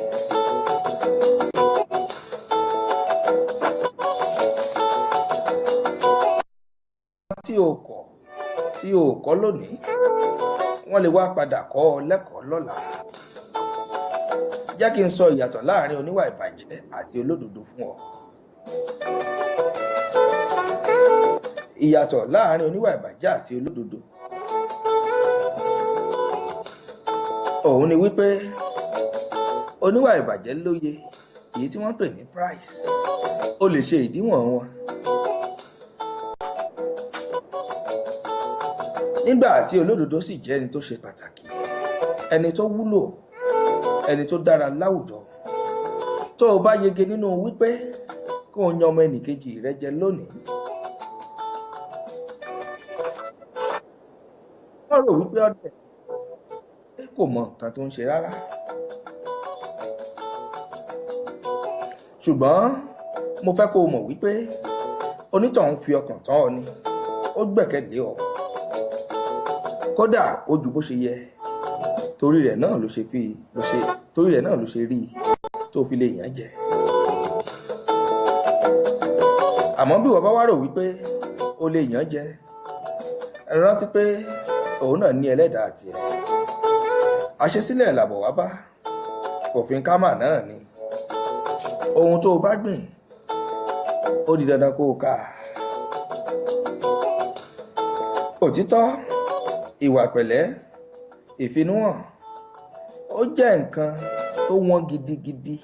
tí o kọ́ lónìí wọ́n lè wá padà kọ́ ọ lẹ́kọ̀ọ́ lọ́la. Jẹ́ kí n sọ ìyàtọ̀ láàrin oníwà ìbàjẹ́ àti olódodo fún ọ. Ìyàtọ̀ láàrin oníwà ìbàjẹ́ àti olódodo òun ni wípé oníwà ìbàjẹ́ lóye èyí tí wọ́n pè ní price, o lè ṣe ìdíwọ̀n wọn. Nígbà tí olódodo sì jẹ́ ẹni tó ṣe pàtàkì, ẹni tó wúlò, ẹni tó dára láwùjọ. Tó o bá yege nínú wípé kó o yan ọmọ ẹnìkejì rẹ jẹ lónìí, wọ́n rò wípé ọ̀dẹ̀ kò mọ nǹkan tó ń ṣe rárá. Ṣùgbọ́n mo fẹ́ kó o mọ̀ wípé onítọ̀hún fi ọkàn tán ọ ni, ó gbẹ́kẹ̀lé ọ. Kódà ó ju bó ṣe yẹ, torí rẹ̀ náà ló ṣe rí tó fi lè yàn jẹ. Àmọ́ bí wọ́n bá wá rò wípé o lè yàn jẹ, rántí pé òun náà ní ẹlẹ́dàá tiẹ̀. Àṣesílẹ̀ làbọ̀ wá bá, òfin kámà náà ni. Ohun tó o bá gbìn ó di dandan kó o ká. Òtítọ́, ìwà pẹ̀lẹ́, ìfinúhàn, ó jẹ́ nǹkan tó wọ́n gidigidi.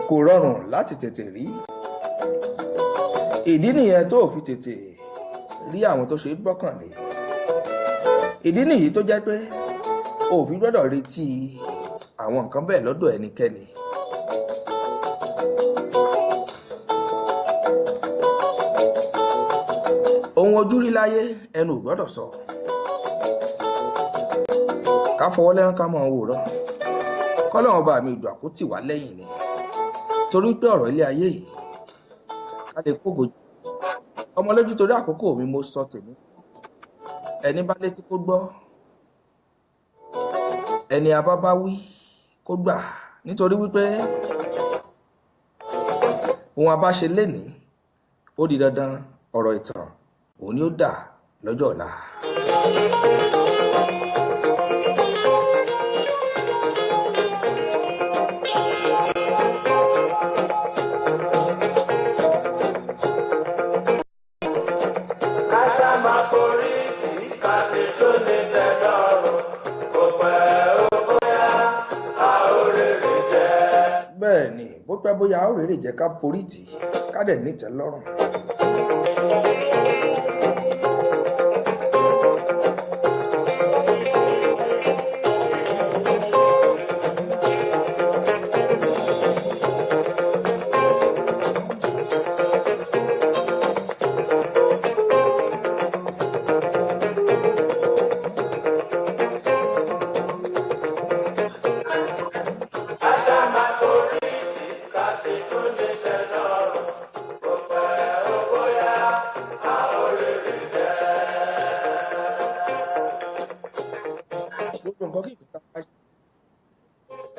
Kò rọrùn láti tètè rí. Ìdí nìyẹn tó fi tètè rí àwọn tó ṣe gbọ́kànlé. Ìdí nìyí tó jẹ́ pé o fi gbọ́dọ̀ retí àwọn nǹkan bẹ́ẹ̀ lọ́dọ̀ ẹnikẹ́ni. Ohun ojú rí láyé ẹnu ò gbọ́dọ̀ sọ. Ká fọwọ́ lẹ́rán ká mọ̀ òwúrọ̀. Kọ́lọ́run bá mi ìdùn àkótì wá lẹ́yìn ni. Torí pé ọ̀rọ̀ ilé ayé yìí ká lè kógo ọmọ lójú. Torí àkókò mi mo sọ tèmi. Ẹni bá létí kó gbọ́, ẹni a bá wí kó gbà. Nítorí wípé ohun a bá ṣe lénìí ó di dandan ọ̀rọ̀ ìtàn òun ni ó dà lọ́jọ́ ọ̀la. Bẹ́ẹ̀ ni, bó pẹ́ bóyá ó rèrè jẹ́ ká forí tì ká dẹ̀ nítẹ́ lọ́rùn.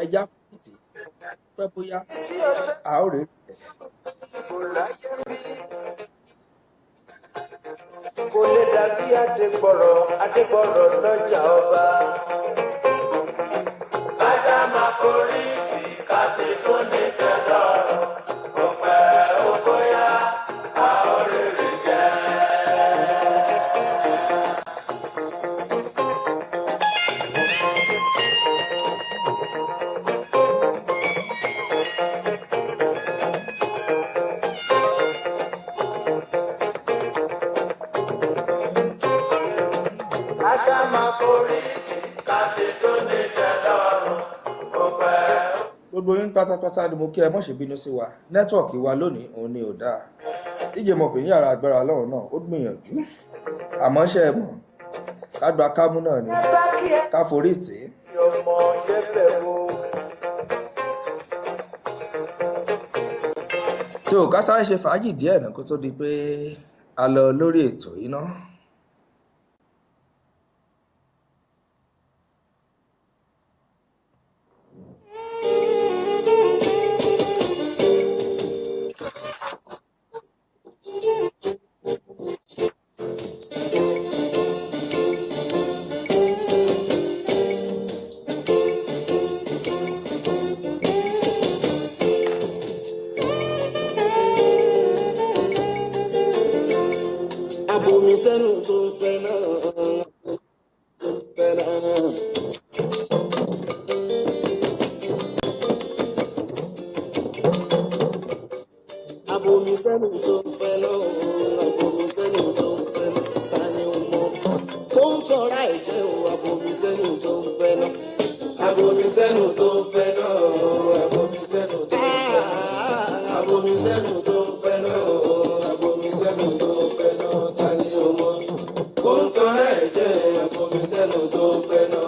Ẹja fìtì pẹ́ bóyá a ó rèé rẹ̀. Kò lè dàbí adégbọ̀rọ̀ lọ́jà ọba. Báṣà máa forí tì ká sì tún ní tẹ́lọ̀rùn. Kò pẹ́ ó bóyá a ó rèé jẹ́. Gbogbo yín pátápátá ni mo kí ẹ mọ̀ ṣe bínú sí wa. Nẹ́tíwọ̀kì wa lónìí òun ni ò dáa. DJ Murphy ní yàrá agbára Ọlọ́run náà ó gbìyànjú. Àmọ́ ṣe é mọ̀ ká gba kámú náà ni ká forí tì í. ọmọ yẹfẹ wo. tó ká sáré ṣe fàájì díẹ̀ náà kó tó di pé a lọ lórí ètò yìí ná. Abomi sẹ́nu tó ń fẹ́ náà, tó ń fẹ́ náà. Abomi sẹ́nu tó ń fẹ́ náà, abomi sẹ́nu tó ń fẹ́ náà. Ta ni o mọ̀? Tó ń tọ́ra ẹ̀jẹ̀ o, abomi sẹ́nu tó ń fẹ́ náà. Abomi sẹ́nu tó ń fẹ́ náà, abomi sẹ́nu tó ń fẹ́ náà. Abomi sẹ́nu tó ń fẹ́ náà, abomi sẹ́nu tó ń fẹ́ náà. Ta ni o mọ̀? Tó ń tọ́ra ẹ̀jẹ̀, abomi sẹ́nu tó ń fẹ́ náà.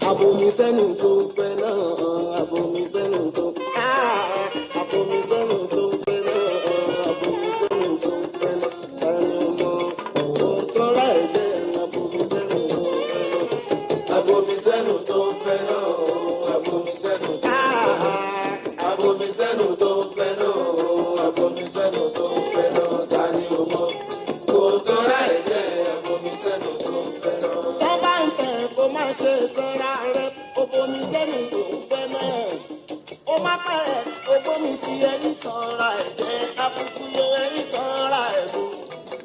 Abomi sẹ́nu tó ń fẹ́ náà, abomi sẹ́nu tó ń fẹ́ náà. Abomi sẹ́nu tó ń fẹ́ náà, abomi sẹ́nu tó ń fẹ́ náà. Ta ni o mọ̀? Tó ń tọ́ra ẹ̀jẹ̀, abomi sẹ́nu tó ń fẹ́ náà. Abomi sẹ́nu tó ń fẹ́ náà, abomi sẹ́nu tó ń fẹ́ náà. Abomi sẹ́nu tó ń fẹ́ náà, abomi sẹ́nu tó ń fẹ́ náà. Ta ni o mọ̀? Tó ń tọ́ra ẹ̀jẹ̀, abomi sẹ́nu tó ń fẹ́ náà. Tó bá ń tẹ̀ kó má ṣe tọ́ra rẹ̀, abomi sẹ́nu tó ń fẹ́ náà. Ó má pẹ́ ogómi sí ẹni tọ́ra ẹ̀jẹ̀, àbùkù yẹ ẹni tọ́ra ẹ̀bù.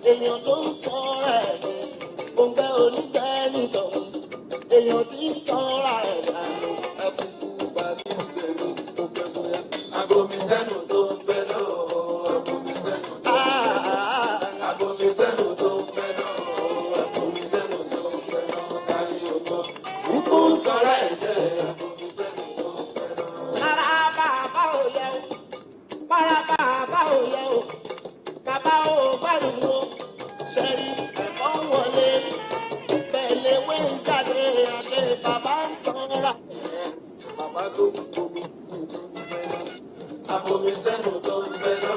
Èèyàn tó ń tọ́ra ẹ̀bù, gbòǹgbẹ́ onígbẹ́ni tọ̀hún. Èèyàn tí ń tọ́ra ẹ̀dá ló àbùkù bàbí ìgbẹ́ni tó fẹ́ bóyá. Abomi sẹ́nu tó ń fẹ́ náà, abomi sẹ́nu tó ń fẹ́ náà. Abomi sẹ́nu tó ń fẹ́ náà, abomi sẹ́nu tó ń fẹ́ náà. Ta ni o mọ̀? Ikú ń tọ́ra ẹ̀jẹ̀, abomi sẹ́nu tó ń fẹ́ náà. Lára bàbá ò yẹ o, para bàbá ò yẹ o, bàbá ò gbàdúró, ṣẹ́rí ẹ̀kọ́ wọlé, bẹ̀lẹ̀ wé ń jáde, àṣẹ bàbá ń tọ́ra ẹ̀jẹ̀. Bàbá tó ń bomi sẹ́nu tó ń fẹ́ náà. Abomi sẹ́nu tó ń fẹ́ náà,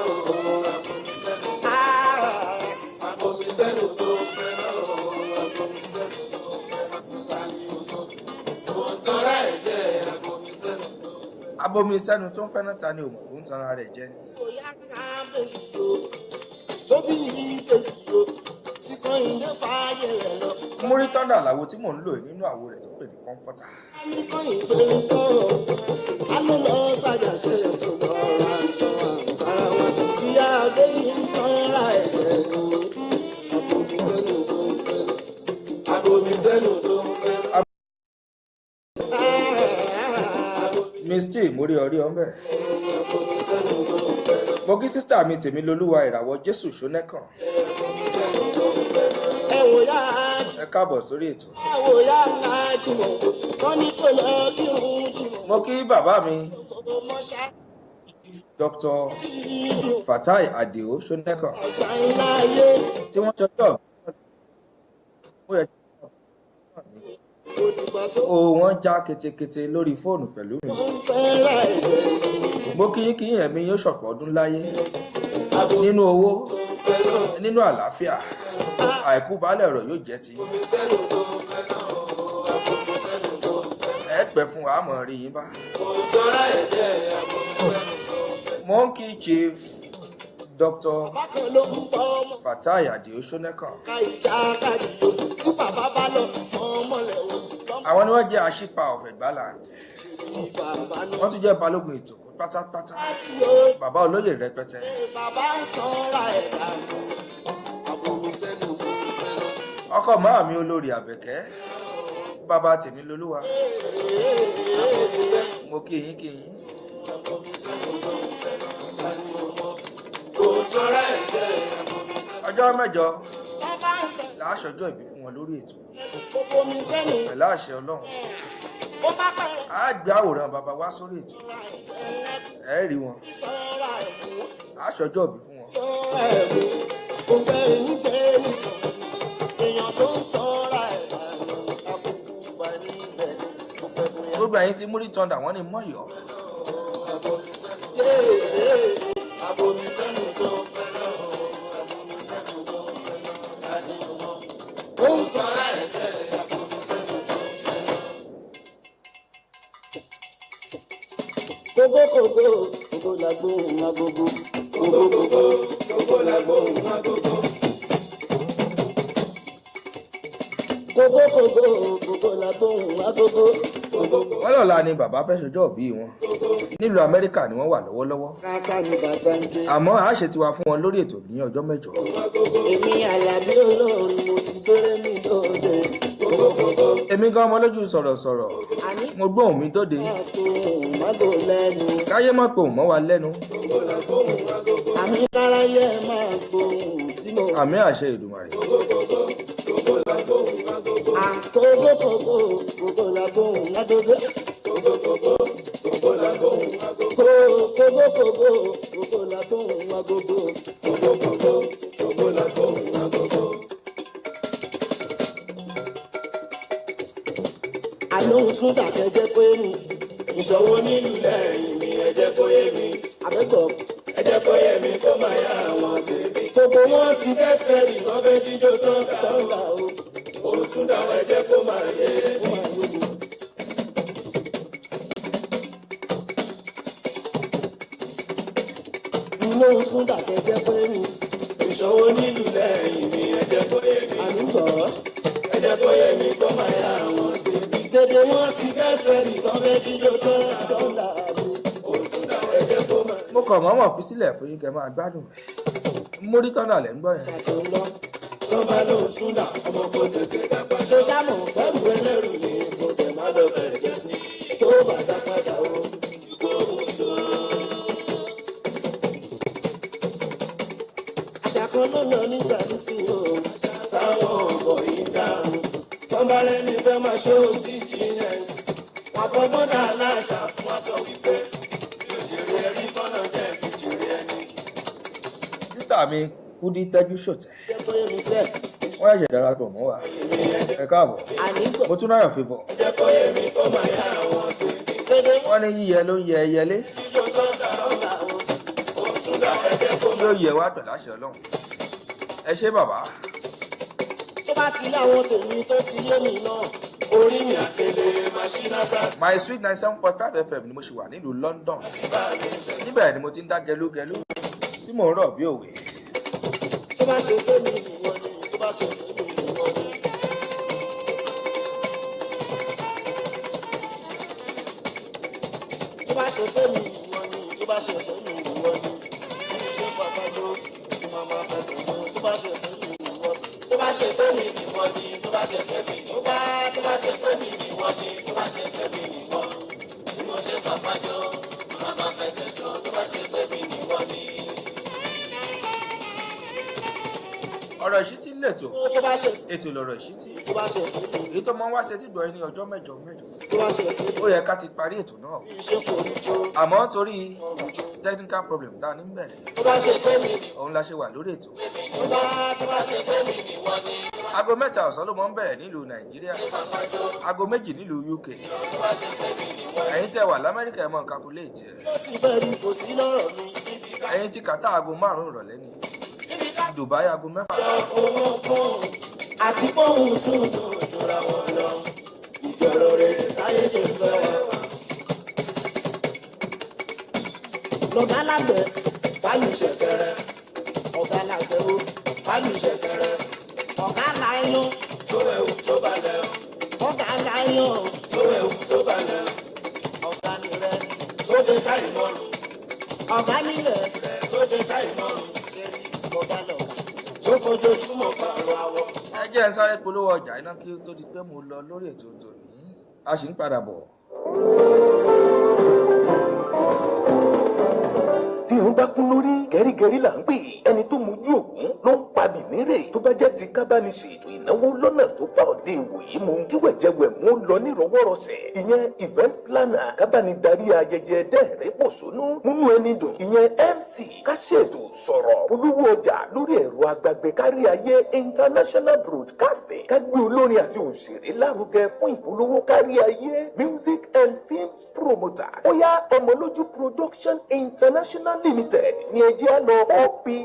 abomi sẹ́nu tó ń fẹ́ náà. Abomi sẹ́nu tó ń fẹ́ náà, abomi sẹ́nu tó ń fẹ́ náà. Ta ni o mọ̀? Tó ń tọ́ra ẹ̀jẹ̀, abomi sẹ́nu tó ń fẹ́ náà. abomi sẹ́nu tó ń fẹ́ náà ta ni ò mọ̀ tó ń tanra rẹ̀ jẹ ni. Bóyá ká bèjì o, tóbi yìí bèjì o, tí kan ilé fàáyé rẹ̀ lọ. múrí tọ́ndà làwo tí mò ń lò nínú àwo rẹ̀ tó pè ní kọ́ńfọ́tà. A ní kan ìgbé ń kọ́ ọ, a ló lọ sàjà ṣe tó lọ ra nǹkan àǹkárá wọn. Ìyá adé yìí ń tọ́ra ẹ̀jẹ̀ ni, abomi sẹ́nu tó ń fẹ́ náà. Abomi sẹ́nu tó ń fẹ́ náà. misty mórí ọrí ọmọ ẹ̀. Abomi sẹ́nu tó ń fẹ́ náà. mo kí sísítà mi tèmi lolúwa ìràwọ̀ jésù ṣónẹ́kàn. Abomi sẹ́nu tó ń fẹ́ náà. Ẹ wò yá ẹ káàbọ̀ sórí ètò. ẹ wò yá ńlá jùmọ̀, wọ́n ní kò lọ kírun jùmọ̀. mo kí bàbá mi Kò mọ́ṣá dr sí ìjùmọ̀. fatai adio ṣónẹ́kàn Àgbà ńlá ayé. tí wọ́n jọjọ́ ó yẹ Òdìgbà tó ó wọ́n já ketekete lórí fóònù pẹ̀lú mi. ń tẹ́ra ẹ̀jẹ̀ ni. mo kí yín kí yín ẹ̀mí yóò ṣọ̀pọ̀ ọdún láyé nínú owó nínú àlàáfíà àìkú baálẹ̀ ọ̀rọ̀ yóò jẹ́ ti Abomi sẹ́nu tó ń fẹ́ náà, abomi sẹ́nu tó ń fẹ́ náà. ẹ pẹ́ fún wa àmọ́ rí yín bá. Kò tọ́ra ẹ̀jẹ̀, abomi sẹ́nu tó ń fẹ́ náà. mo ń kí chief dr Bákan ló ń bọ́ ọmọ fatai adio ṣónẹ́kàn. ká ìjà káàdì o. Tí bàbá bá lọ ọmọlẹ̀ o, lọ́mọ àwọn ni wọ́n jẹ́ àṣìpa ọ̀fẹ́ gbálà ní bàbá náà. wọ́n tún jẹ́ balógun ìtòkó pátápátá Láti yóò bàbá olóyè rẹpẹtẹ. ṣe bàbá ń tọ́ra ẹ̀dá nù. Abomi sẹ́nu tó ń fẹ́ náà. ọkọ máa mi olórí àbẹ̀kẹ́ bàbá tèmi lolúwa Abomi sẹ́nu, mo kí yín kí yín. abomi sẹ́nu tó ń fẹ́ náà. Ta ni o mọ̀? Kò tọ́ra ẹ̀jẹ̀, abomi sẹ́nu. ọjọ́ mẹ́jọ Bàbá ń tẹ̀ làásọjọ́ ìbí fún wọn lórí ètò. bomi sẹ́nu. pẹ̀lú àṣẹ ọlọ́run Ó bá pẹ́ á gbé àwòrán bàbá wá sórí ètò ẹ rí wọn tọ́ra ẹ̀kú. á ṣọjọ́ òbí fún wọn. Tọ́ra ẹ̀kú. Gbogbo ẹ̀yìn gbé nìtàn. Èèyàn tó ń tọ́ra ẹ̀dá ni àbùkù wà níbẹ̀. Gbogbo ẹ̀bùn gbogbo ẹ̀yin tí múrí tọ́ndà wọ́n ní mọ́yọ́ abomi sẹ́nu tó fẹ́ràn. Abomi sẹ́nu tó fẹ́ràn. Sani ọmọ. Ó ń tọ́ra ẹ̀jẹ̀. Abomi sẹ́nu tó fẹ́ràn. Kókó la gbóhùn agogo. Kókó la gbóhùn agogo. Kókó la gbóhùn agogo. wọ́n lọ́la ni bàbá fẹ́ ṣọjọ́ òbí wọn nílùú amẹ́ríkà ni wọ́n wà lọ́wọ́lọ́wọ́ Kátà ni bàtà ń jẹ. àmọ́ a ṣe tiwa fún wọn lórí ètò ní ọjọ́ mẹ́jọ. Èmi Àlàbí olórin mo ti bẹ̀rẹ̀ mi lóde. èmi gan ọmọ lójú sọ̀rọ̀sọ̀rọ̀ Àní mo gbóhùn mi dóde àpòhùn mágò lẹ́nu. káyé má pòhùn mọ́ wa lẹ́nu Àmì káráyé máa gbóhùn tí mo. àmì àṣẹ Èdùmàrè. Kókó la gbóhùn agogo. Kókó la gbóhùn agogo. Àlóhùn tún dàkẹ́ jẹ́ pé mi. Ìṣòwò nílùú lẹ́yìn mi ẹ jẹ́ kó yé mi. Àbẹ́kọ̀ ẹ jẹ́ kó yé mi kó máa yá àwọn tèmi. Gbogbo wọn ti fẹ́ tẹ́lì wọ́n fẹ́ jíjó tọ́ńdà o. Òtún dáwọ́ ẹ jẹ́ kó máa yé mi. Àlóhùn tún dàkẹ́ jẹ́ pé mi. Ìṣòwò nílùú lẹ́yìn mi ẹ jẹ́ kó yé mi. Àníkọ́ ẹ jẹ́ kó yé mi kó máa yá àwọn tèmi. Dédé wọn ti fẹ́ tẹ́lì wọ́n fẹ́ jíjó tọ́ńdà o. Òtún dáwọ́ ẹ jẹ́ kó máa yé mi. mo kàn mọ́mọ́ fi sílẹ̀ fún yín kẹ́ máa gbádùn mórí tọ́ndà lẹ́ ń gbọ́ yẹn. Ṣàtúndọ́ sọ́ba ló ń túnda ọmọ kò tètè dàgbà. Ṣoṣàmù bẹ́ẹ̀rù ẹlẹ́rù ni kò tẹ̀ má lọ bẹ̀rẹ̀ sí tó bàtà padà o. Àṣà kan ló lọ ní Sàdísì o, táwọn ọ̀bọ̀ yìí dáhùn. Tọ́mọ̀rẹ́ ní fẹ́ máa ṣó sí genius. Wọ́n fọgbọ́n dà láṣà fún wa sọ wípé yóò jèrè ẹ̀rí kọ́nà jẹ́ ìjèrè ẹni. sísá mi Kúdí Tẹ́jú Ṣòtẹ́ Jẹ́ kó yé mi sẹ́ẹ̀. wọ́n ṣẹ̀ṣẹ̀ darapọ̀ mọ́ wa ẹ káàbọ̀ Àníkọ̀ mo tún náírà fi bọ̀ jẹ́ kó yé mi kó máa yá àwọn tèmi. Dédé wọ́n ní yíyẹ ló ń yẹ ẹyẹlé jíjó tó dà lọ́la o. Ó tún dá ẹ̀jẹ̀ kó yóò yẹ wá pẹ̀lú àṣẹ Ọlọ́run. ẹ ṣé bàbá. tó bá ti láwọn tèmi tó ti yé mi náà. Orí mi àtẹlẹ máṣínà sá. My Sweet 97.5 FM ni mo ṣì wà nílùú London Ti bá mi bẹ̀. níbẹ̀ ni mo ti ń dá gẹlúgẹlú tí mò ń rọ̀ bí òwe. Tó bá ṣe pé mi ìwọ ni, tó bá ṣe pé mi ìwọ ni. Tó bá ṣe pé mi ìwọ ni, tó bá ṣe pé mi ìwọ ni. Bí mo ṣe ń pàpàjọ, ni màá máa fẹsẹ̀ mọ́. Tó bá ṣe pé mi ìwọ ni. Tó bá ṣe pé mi ìwọ ni, tó bá ṣe pé mi ìwọ ni. Tó bá ṣe pé mi ìwọ ni, tó bá ṣe pé mi ìwọ ni. Bí mo ṣe ń pàpàjọ, ni màá máa fẹsẹ̀ jọ. Tó bá ṣe pé mi ìwọ ni. ọ̀rọ̀ ìṣítí lètò Tó bá ṣe, ètò lọ̀rọ̀ ìṣítí tó bá ṣe pé mi, èyí tó máa ń wá sétí gbọ́ ní ọjọ́ mẹ́jọ tó bá ṣe pé mi. ó yẹ ká ti parí ètò náà Ṣé kò ní jó? àmọ́ torí technical problem tá a ní bẹ̀rẹ̀ Tó bá ṣe pé mi ni. òun la ṣe wà lórí ètò. Tó bá ṣe pé mi ni wọ́n ní. aago 3 ọ̀sán ló máa ń bẹ̀rẹ̀ nílùú Nàìjíríà aago 2 nílùú UK ẹ̀yin tẹ́ wà l'Amẹ́ríkà ẹ̀ mọ̀ calculate ẹ̀ Ó ti bẹ̀rù kò sí lọ́rọ̀ mi. ẹ̀yin tí Qatar aago 5 ìrọ̀lẹ́ ni Dubai aago 6. Owó kóhùn àti kóhùn tún jọra wọn lọ. Ìjọ̀rọ̀ rẹ̀ láyé ṣe fẹ́ wá. Lọ̀gá lágbẹ̀ fálù ṣẹ̀kẹ̀rẹ̀. Ọ̀gá lágbẹ̀ ó fálù ṣẹ̀kẹ̀rẹ̀. Ọ̀gá láyọ̀ tó ẹ̀wù tó balẹ̀. Ọ̀gá láyọ̀ tó ẹ̀wù tó balẹ̀. Ọ̀gá nìrẹ̀ tó dé táì mọ́rùn. Ọ̀gá nìrẹ̀ tó dé táì mọ́rùn. Ṣé rí ọ̀gá lọ̀gá tó fojoojúmọ́ pààrọ̀ àwọ̀. ẹ jẹ́ ń sáré polówó ọjà iná kí ó tó di pé mo lọ lórí ètò tòní a sì ń padà bọ̀. tí ń bá kún lórí gẹ́rígẹ́rí là ń pè é ẹni tó mojú ògún ló ń pa bìbí nírè tó bá jẹ́ ti kábàánì ṣètò ìnáwó lọ́nà tó bá òde ìwòyí mu kí wẹ̀jẹ̀wẹ̀ mú lọ nírọwọ́rọsẹ̀ ìyẹn event planner kábàánì darí ayẹyẹ dẹ́rẹ́ pòṣónú múnú ẹni dùn ìyẹn MC ká ṣètò sọ̀rọ̀ olówó ọjà lórí ẹ̀rọ agbágbé kárí ayé international broadcasting ká gbé olórin àti òṣèré lárugẹ fún ìpolówó kárí ayé music and films promoter ó yá ọmọlójú production international limited ní ẹjẹ́ á lọ OPIL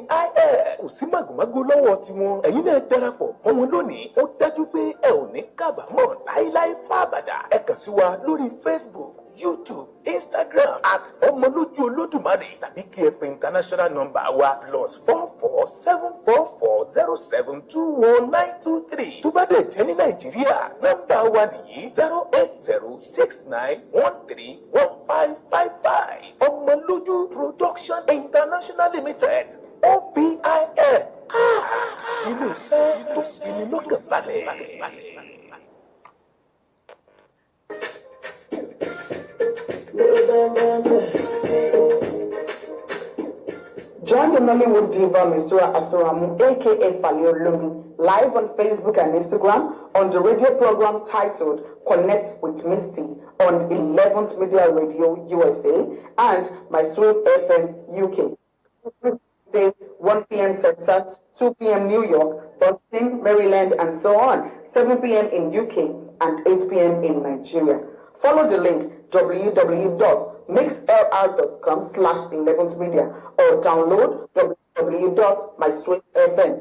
kò sí màgòmágó lọ́wọ́ tiwọn ẹ̀yin náà darapọ̀ mọ́ wọn lónìí ó dájú pé ẹ ò ní kábàámọ̀ láíláí fábàdà ẹ kàn sí wa lórí Facebook YouTube Instagram at ọmọlójú olódùmarè tàbí kí ẹ pè international number wa +4474072192 tó bá dẹ̀ jẹ́ ní Nàìjíríà nọ́mbà wa nìyí 08069131555 ọmọlójú production international limited OPIL ilé iṣẹ́ tó fi ní lọ́kàn balẹ̀. Join the Nollywood diva Mistura Asuramu, aka Fali Olumi, live on Facebook and Instagram on the radio program titled Connect with Misty on 11th Media Radio USA and My Sweet FM UK. 1 p.m. Texas, 2 p.m. New York, Boston, Maryland, and so on, 7 p.m. in UK and 8 p.m. in Nigeria. Follow the link www.mixlr.com/11thmedia or download www.mysweetfm.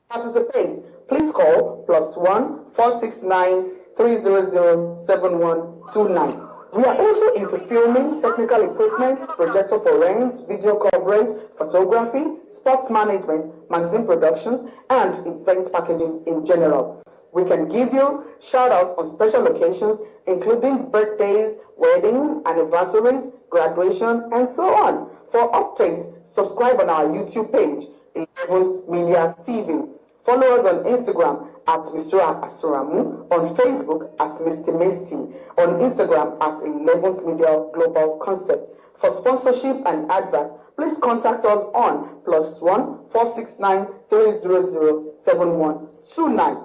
Participate. Please call +1-469-300-7129. We are also into filming, technical equipment, projector for rents, video coverage, photography, sports management, magazine productions, and event packaging in general. We can give you shout-outs on special occasions, including birthdays, weddings, anniversaries, graduation, and so on. For updates, subscribe on our YouTube page, 11th Media TV. Follow us on Instagram at Mr. Asuramu, on Facebook at Mr. Misty, on Instagram at 11th Media Global Concept. For sponsorship and advert, please contact us on +1-469-300-7129.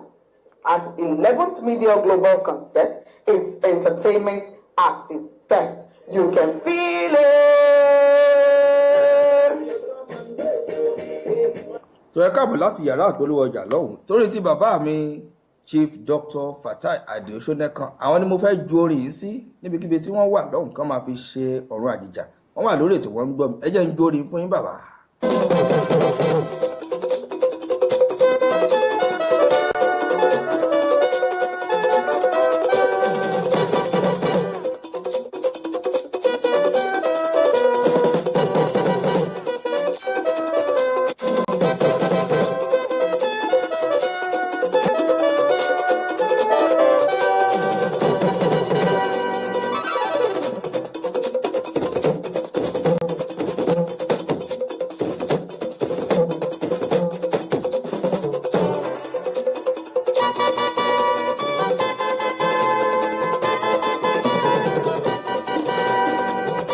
At 11th Media Global Concept, it's entertainment at its best. You can feel it. tó ẹ káàbọ̀ láti yàrá àgbólówó ọjà lọ́hùn torí tí bàbá mi Chief Dr. Fatai Adio Sonekan àwọn ni mo fẹ́ ju orin yìí sí níbikíbi tí wọ́n wà lọ́hùn kan máa fi ṣe ọ̀run àdìjà wọ́n wà lórí ètò wọn ń gbọ́ mi ẹ jẹ́ ń ju orin fún yín bàbá.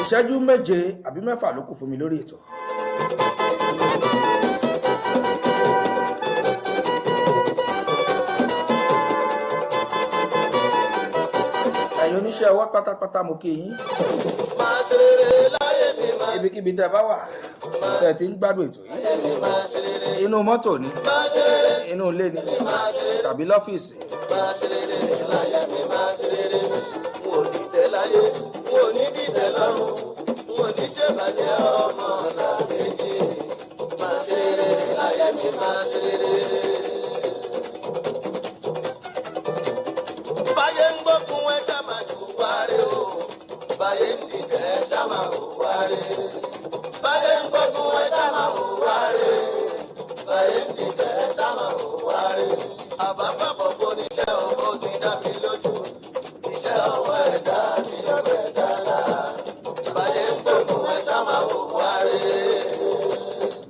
ìṣẹ́jú méje àbí mẹ́fà ló kù fún mi lórí ètò. ẹ̀yin oníṣẹ́ ọwọ́ pátápátá mo kí yín. ibikíbi tẹ́ bá wà tẹ́ ti ń gbádùn ètò yìí inú mọ́tò ni inú ilé ni tàbí lọ́fíìsì.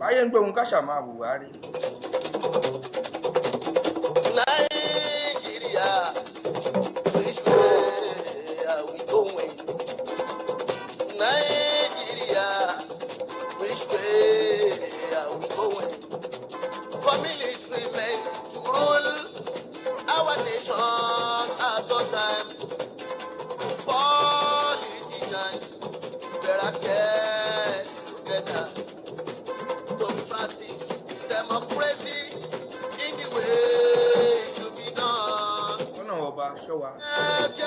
báyé ń gbé ohun káṣà máa wù wá rí. Nàìjíríà, which way are we going? Nàìjíríà, which way are we going? for military men to rule our nation at all time. Politicians better get together to practice democracy in the way it should be done. ọ̀nà ọba ṣọ́ wa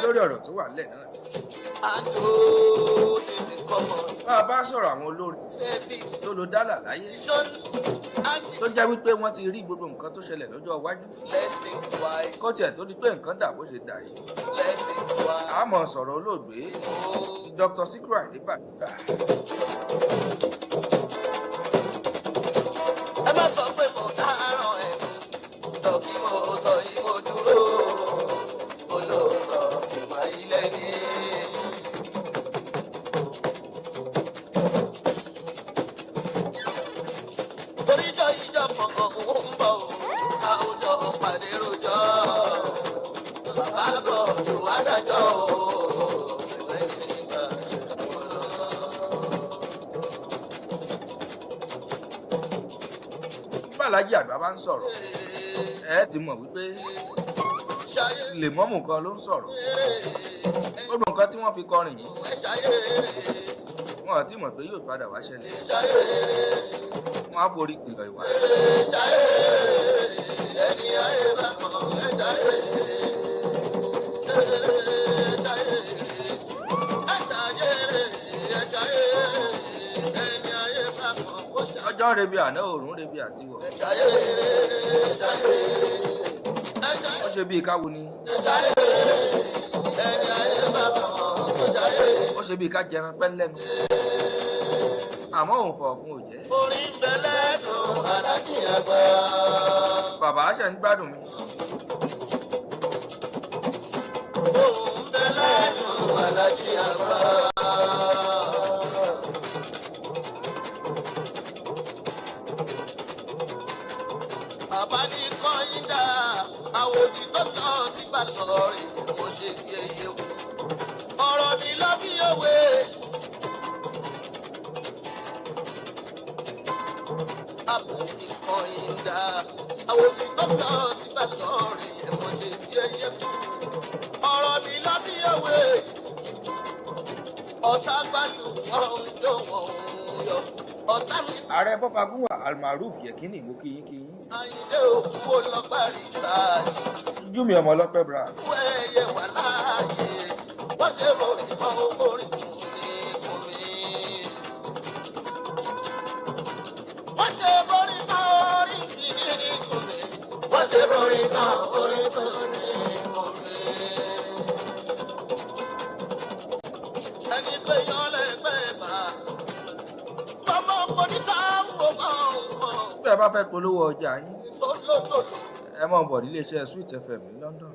lórí ọ̀rọ̀ tó wà nílẹ̀ náà. And do this in common. bá a bá sọ̀rọ̀ àwọn olórí tó lo dálà láyé tó jẹ́ wípé wọ́n ti rí gbogbo nǹkan tó ṣẹlẹ̀ lọ́jọ́ iwájú kó tiẹ̀ tó di pé nǹkan dà bó ṣe dà yìí. àmọ́ sọ̀rọ̀ olóògbé Dr. Sikiru Ayinde Barrister. ẹ má sọ pé mo dáràn ẹ̀ tọ́kí mo sọ yìí mo dúró olóòótọ́ ìmọ̀ ilẹ̀ ní. oríjọ ìjọ kankan ń bọ̀ àwùjọ pàdé rojọ́ bàbá gọ̀ọ̀dù adájọ́ bàlájì àgbà bá ń sọ̀rọ̀ ẹ ti mọ̀ wípé lèmọ́mù kan ló ń sọ̀rọ̀ gbogbo nǹkan tí wọ́n fi kọrin yìí wọn àti mọ̀ pé yóò padà wá ṣẹlẹ̀ wọn á forí kìlọ̀ ìwà. ẹni ayé bá kàn ẹja rẹ̀ ọjọ́ rebi àná òòrùn rebi àtiwọ̀ ó ṣe bíi káwo ni ó ṣe bíi ká jẹran pẹ́ lẹ́nu àmọ́ òun fọ̀ fún òjẹ́. orí ń bẹ lẹ́nu alájí àgbà. bàbá ṣe ń gbádùn mi. òun ń bẹ lẹ́nu alájí àgbà. bàbá ní kọ́ńdà àwòdì tó tọ́ sí gbàlọ́ọ̀rì mo ṣe fi èyí kù. ọ̀rọ̀ mi lọ bí òwe. àpò ìkọ̀yìndà àwòdì tó tọ́ sí gbàlọ́ọ̀rì mo ṣe fi èyí kù. ọ̀rọ̀ mi lọ bí òwe. ọ̀tá gbàlù wọn ń jó wọn ń yọ. ọ̀tá mi. ààrẹ bọ́pá gúnwà Almaroof Yekini mú kíyín. àyìnlé òkú ọlọ́gbàrí sáà. júmi ọmọ ọlọ́pẹ́ bra. wọ́n ẹyẹ wà láàyè wọ́n ṣe borí kan orí kùn mí. wọ́n ṣe borí kan orí kùn mí. wọ́n ṣe borí kan orí kùn mí. ẹni pé yan lẹ́gbẹ̀ẹ́ bá lọ́mọ kò ní ká ń bọ̀ kàn. bí ẹ bá fẹ́ polówó ọjà yín tòlótòló. ẹ máa bọ̀ nílé iṣẹ́ Sweet FM ní London.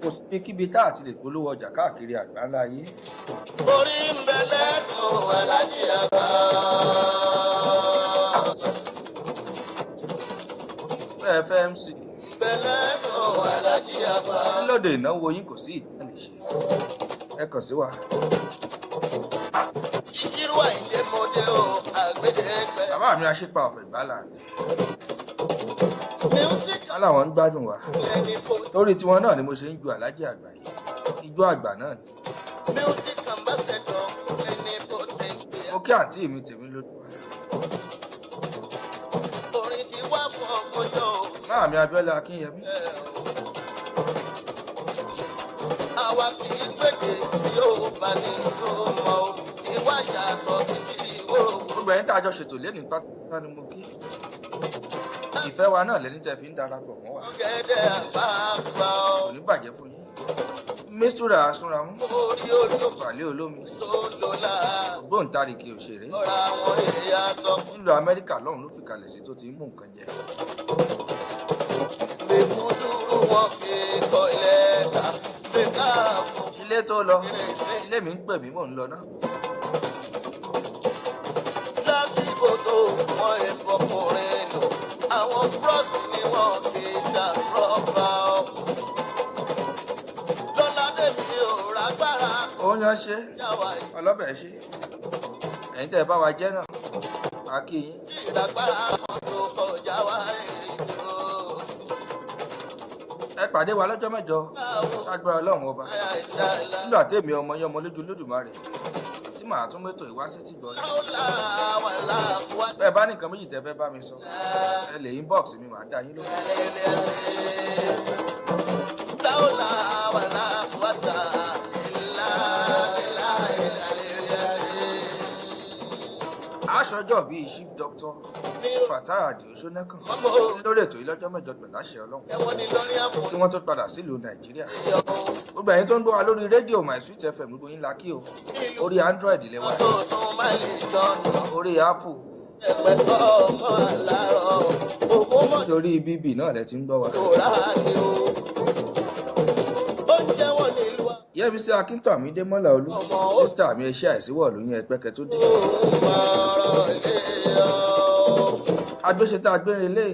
kò sí kíbi tá a ti lè polówó ọjà káàkiri àgbáńlá ayé. orí ń bẹ lẹ́kùn alájí àgbà. FMC. ń bẹ lẹ́kùn alájí àgbà. lóde ìnáwó yín kò sí ìtàn lè ṣe ẹ kàn sí wa. Síkírù Àyìndé mọ́dé o àgbẹ̀dẹ́gbẹ́. bàbá mi aṣípa ọ̀fẹ́ Ballad. aláwọn ń gbádùn wa torí tiwọn náà ni mo ṣe ń ju alájí àgbà yìí ijó àgbà náà ni. Music ambassador ẹni potency. ó kí àǹtí mi tèmi lójú wa. orin ti wá fún ọgbọ́njọ́. máa mi Abíọ́lá Akínyẹmí. àwa kì í gbèdé tí ó bá ní ìlú mọ́ o tí wá yàtọ̀ sí ti ìwòrò. gbogbo ẹ̀yin tá a jọ ṣètò lẹ́nu pátá ni mo kí. ìfẹ́ wa náà lẹ́ni tẹ́ fi ń darapọ̀ mọ́ wa. ọ̀gẹ̀dẹ̀ àgbààgbà kò ní bàjẹ́ fún yín. mísítúrà asúnramú. orí olóko pàlẹ́ olómi. tó lọ́la. ògbóǹtarìkì òṣèré. ọ̀rọ̀ àwọn èèyàn tọ́. nílùú Amẹ́ríkà lọ́hùn ló fi kalẹ̀ sí tó ti ń mú nǹkan jẹ. mẹ́kúndúró wọn fi kọ́ ilé ẹ̀ka mẹ́ka fún. ilé tó lọ ilé mi ń pè mí mò ń lọ náà. lásìkò tó wọn ìfọkùnrin lò àwọn búrọ́ọ̀sì ni wọ́n fi ṣàrọ́bà ọkọ̀. lọ́ládé mi ò rágbára. ó yan ṣe yàwá ọlọ́bẹ̀ ṣe ẹ̀yin tẹ́ ẹ bá wa jẹ́ náà kí yín. ìdàgbára tó kọjá wá èjò. Ẹ pàdé wa lọ́jọ́ mẹ́jọ lágbára Ọlọ́run ọba. Nígbà tèmi ọmọ yẹn ọmọ lójú Olódùmarè tí màá tún mẹ́tò ìwáṣẹ́ tí gbọ́ yẹn. Bẹ́ẹ̀ bá nìkan méjì tẹ́ fẹ́ bá mi sọ, ẹ lè inbox mi màá dá yín lóhùn. Aṣọjọ́ bíi chief doctor Fatai Adio Ṣónẹ́kàn lórí ètò ìlọ́jọ́ mẹ́jọ pẹ̀lú àṣẹ Ọlọ́run kí wọ́n tó padà sílùú Nàìjíríà. Gbogbo ẹ̀yin tó ń gbọ́ wa lórí rédíò My Sweet FM gbogbo yín la kí o. Orí Android lẹ́wà, orí Apple, orí BB náà lẹ ti ń gbọ́ wa. Yẹ́misí Akíntàmí Démọ́lá Olú, sísítà mi ẹṣẹ́ àìsíwọ̀ lóyún ẹgbẹ́kẹ tó dé. Agbéṣetá agbérelé.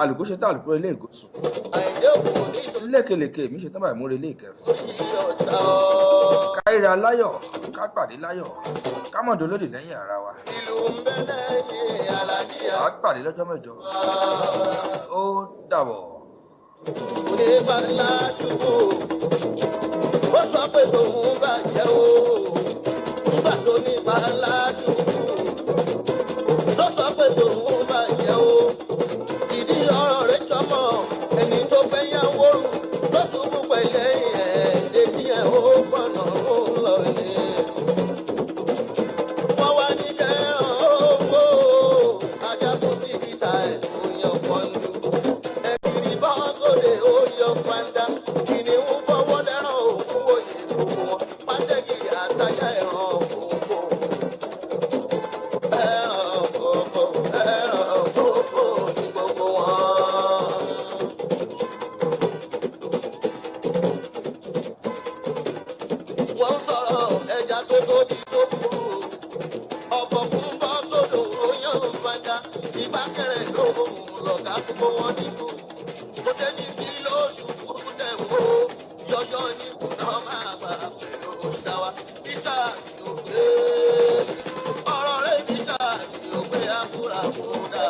Àlùkòṣetá àlùkòrelé ìgòsùn. Lékelèké mi ṣetán báyìí múrelé ìkẹfù. Káríra láyọ̀, ká pàdé láyọ̀, ká mọ̀dọ́ lódì lẹ́yìn ara wa. À pàdé lọ́jọ́ mẹ́jọ. Ó dàbọ̀. Oníbàlá ṣubú, ó sọ pé tòun bàjẹ́ o. Nígbà tó ní bàlá ṣubú, ló sọ pé tòun bàjẹ́ o. Ìdí ọ̀rọ̀ rẹ̀ jọmọ ẹni tó fẹ́ yàwó rù ló ṣubú pẹ̀lẹ́ ẹ̀ ṣèjì ẹ̀ ó gbọ́nà ó lọ ní. Wọ́n wá ní kẹ́hàn ó ajá kó sí kíta ẹ̀ tó yan pọ́ńdù. Sóde oyè fanda kìnìún fọwọ́ lẹ́ràn òkú òye gbogbo wọn pàtẹ́kìrì àtàjà ẹ̀ràn òkú ní gbogbo wọn. Wọ́n sọ̀rọ̀ ẹja tó tóbi tó burú ọ̀pọ̀ fún bọ́ sódò oyè fanda ìbákẹ́rẹ́ lóhùn lọ́gà gbogbo wọn dìbò. Yọyọ ní kùnà máa gbà pẹ̀lú ṣáwá. Ìṣà yóò gbé ọ̀rọ̀ rẹ̀ ìṣà yóò gbé àkúràkúdà.